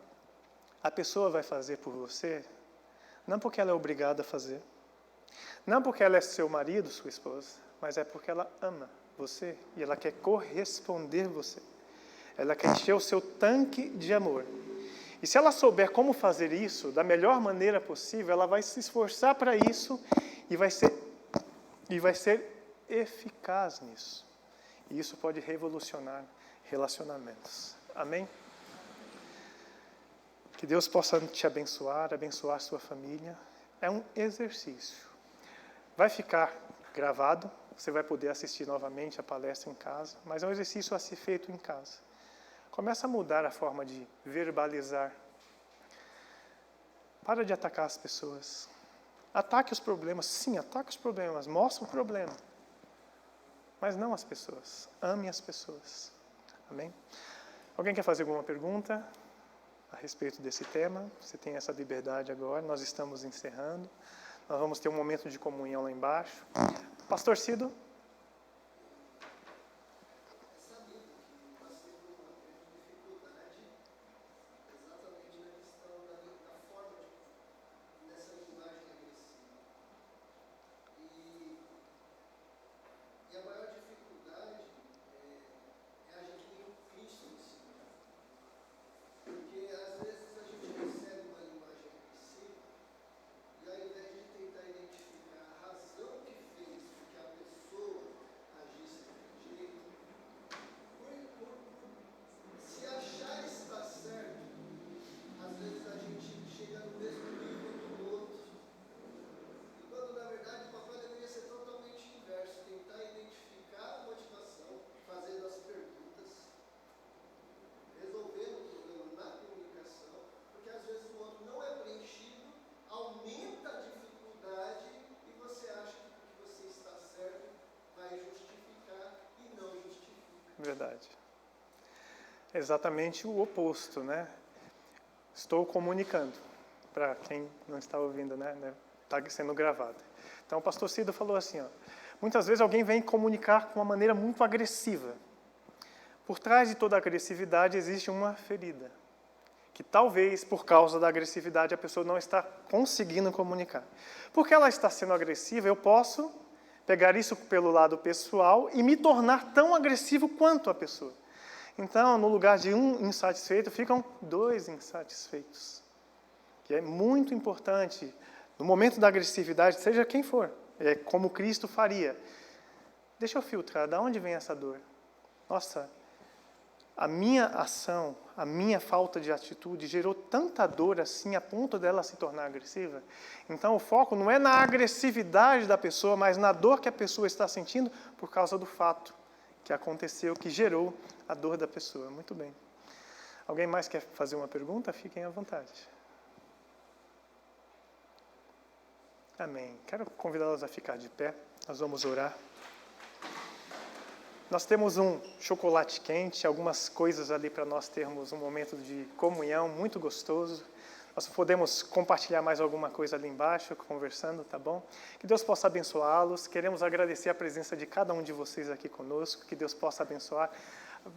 A pessoa vai fazer por você, não porque ela é obrigada a fazer, não porque ela é seu marido, sua esposa, mas é porque ela ama você e ela quer corresponder você. Ela quer encher o seu tanque de amor. E se ela souber como fazer isso da melhor maneira possível, ela vai se esforçar para isso e vai ser eficaz nisso. E isso pode revolucionar relacionamentos. Amém? Que Deus possa te abençoar, abençoar sua família. É um exercício. Vai ficar gravado, você vai poder assistir novamente a palestra em casa, mas é um exercício a ser feito em casa. Começa a mudar a forma de verbalizar. Para de atacar as pessoas. Ataque os problemas. Sim, ataque os problemas. Mostra o problema. mas não as pessoas. Ame as pessoas. Amém? Alguém quer fazer alguma pergunta a respeito desse tema? Você tem essa liberdade agora. Nós estamos encerrando. Nós vamos ter um momento de comunhão lá embaixo. Pastor Cido? Verdade. Exatamente o oposto, né? Estou comunicando, para quem não está ouvindo, né? Está sendo gravado. Então, o pastor Cido falou assim, ó, muitas vezes alguém vem comunicar com uma maneira muito agressiva. Por trás de toda a agressividade existe uma ferida, que talvez, por causa da agressividade, a pessoa não está conseguindo comunicar. Porque ela está sendo agressiva, eu posso pegar isso pelo lado pessoal e me tornar tão agressivo quanto a pessoa. Então, no lugar de um insatisfeito, ficam dois insatisfeitos. Que é muito importante, no momento da agressividade, seja quem for, é como Cristo faria. Deixa eu filtrar, de onde vem essa dor? Nossa, a minha ação, a minha falta de atitude gerou tanta dor assim a ponto dela se tornar agressiva. Então o foco não é na agressividade da pessoa, mas na dor que a pessoa está sentindo por causa do fato que aconteceu, que gerou a dor da pessoa. Muito bem. Alguém mais quer fazer uma pergunta? Fiquem à vontade. Amém. Quero convidá-los a ficar de pé. Nós vamos orar. Nós temos um chocolate quente, algumas coisas ali para nós termos um momento de comunhão muito gostoso. Nós podemos compartilhar mais alguma coisa ali embaixo, conversando, tá bom? Que Deus possa abençoá-los. Queremos agradecer a presença de cada um de vocês aqui conosco. Que Deus possa abençoar.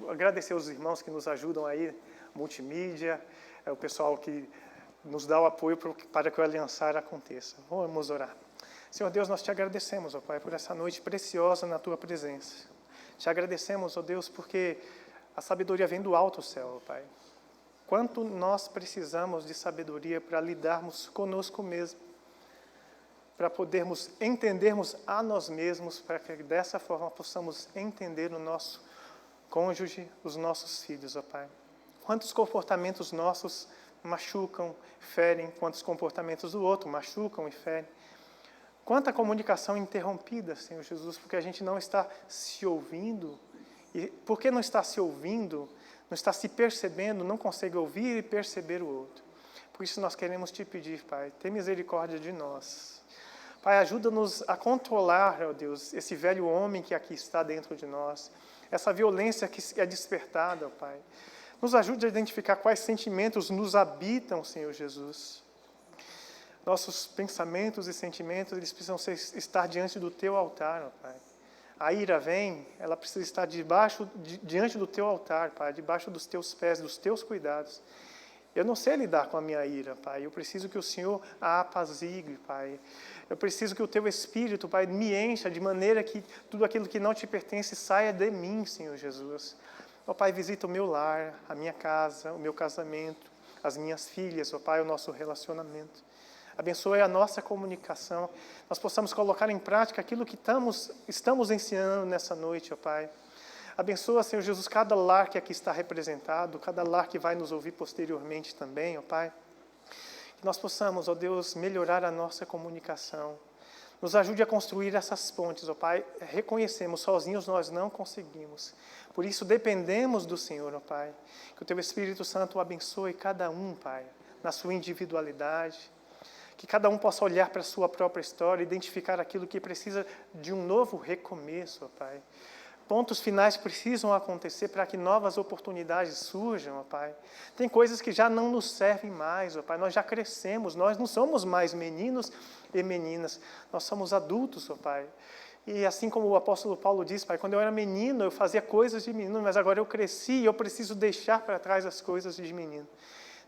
Agradecer os irmãos que nos ajudam aí, multimídia, o pessoal que nos dá o apoio para que o Aliançar aconteça. Vamos orar. Senhor Deus, nós te agradecemos, ó Pai, por essa noite preciosa na tua presença. Te agradecemos, ó Deus, porque a sabedoria vem do alto céu, ó Pai. Quanto nós precisamos de sabedoria para lidarmos conosco mesmo, para podermos entendermos a nós mesmos, para que dessa forma possamos entender o nosso cônjuge, os nossos filhos, ó Pai. Quantos comportamentos nossos machucam, ferem, quantos comportamentos do outro machucam e ferem. Quanta comunicação interrompida, Senhor Jesus, porque a gente não está se ouvindo. E porque não está se ouvindo, não está se percebendo, não consegue ouvir e perceber o outro. Por isso nós queremos te pedir, Pai, tenha misericórdia de nós. Pai, ajuda-nos a controlar, ó Deus, esse velho homem que aqui está dentro de nós, essa violência que é despertada, ó Pai. Nos ajude a identificar quais sentimentos nos habitam, Senhor Jesus. Nossos pensamentos e sentimentos, eles precisam estar diante do teu altar, ó Pai. A ira vem, ela precisa estar diante do teu altar, Pai, debaixo dos teus pés, dos teus cuidados. Eu não sei lidar com a minha ira, Pai. Eu preciso que o Senhor a apazigue, Pai. Eu preciso que o teu Espírito, Pai, me encha de maneira que tudo aquilo que não te pertence saia de mim, Senhor Jesus. Ó Pai, visita o meu lar, a minha casa, o meu casamento, as minhas filhas, ó Pai, o nosso relacionamento. Abençoe a nossa comunicação, nós possamos colocar em prática aquilo que estamos ensinando nessa noite, ó Pai. Abençoa, Senhor Jesus, cada lar que aqui está representado, cada lar que vai nos ouvir posteriormente também, ó Pai. Que nós possamos, ó Deus, melhorar a nossa comunicação. Nos ajude a construir essas pontes, ó Pai. Reconhecemos, sozinhos nós não conseguimos. Por isso dependemos do Senhor, ó Pai. Que o Teu Espírito Santo abençoe cada um, Pai, na sua individualidade. Que cada um possa olhar para a sua própria história, identificar aquilo que precisa de um novo recomeço, ó Pai. Pontos finais precisam acontecer para que novas oportunidades surjam, ó Pai. Tem coisas que já não nos servem mais, ó Pai. Nós já crescemos, nós não somos mais meninos e meninas. Nós somos adultos, ó Pai. E assim como o apóstolo Paulo diz, Pai, quando eu era menino, eu fazia coisas de menino, mas agora eu cresci e eu preciso deixar para trás as coisas de menino.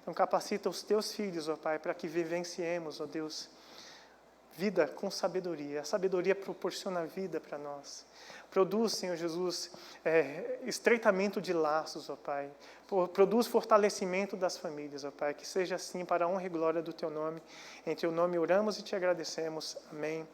Então capacita os teus filhos, ó Pai, para que vivenciemos, ó Deus, vida com sabedoria. A sabedoria proporciona vida para nós. Produz, Senhor Jesus, estreitamento de laços, ó Pai. Produz fortalecimento das famílias, ó Pai. Que seja assim para a honra e glória do Teu nome. Em Teu nome oramos e Te agradecemos. Amém.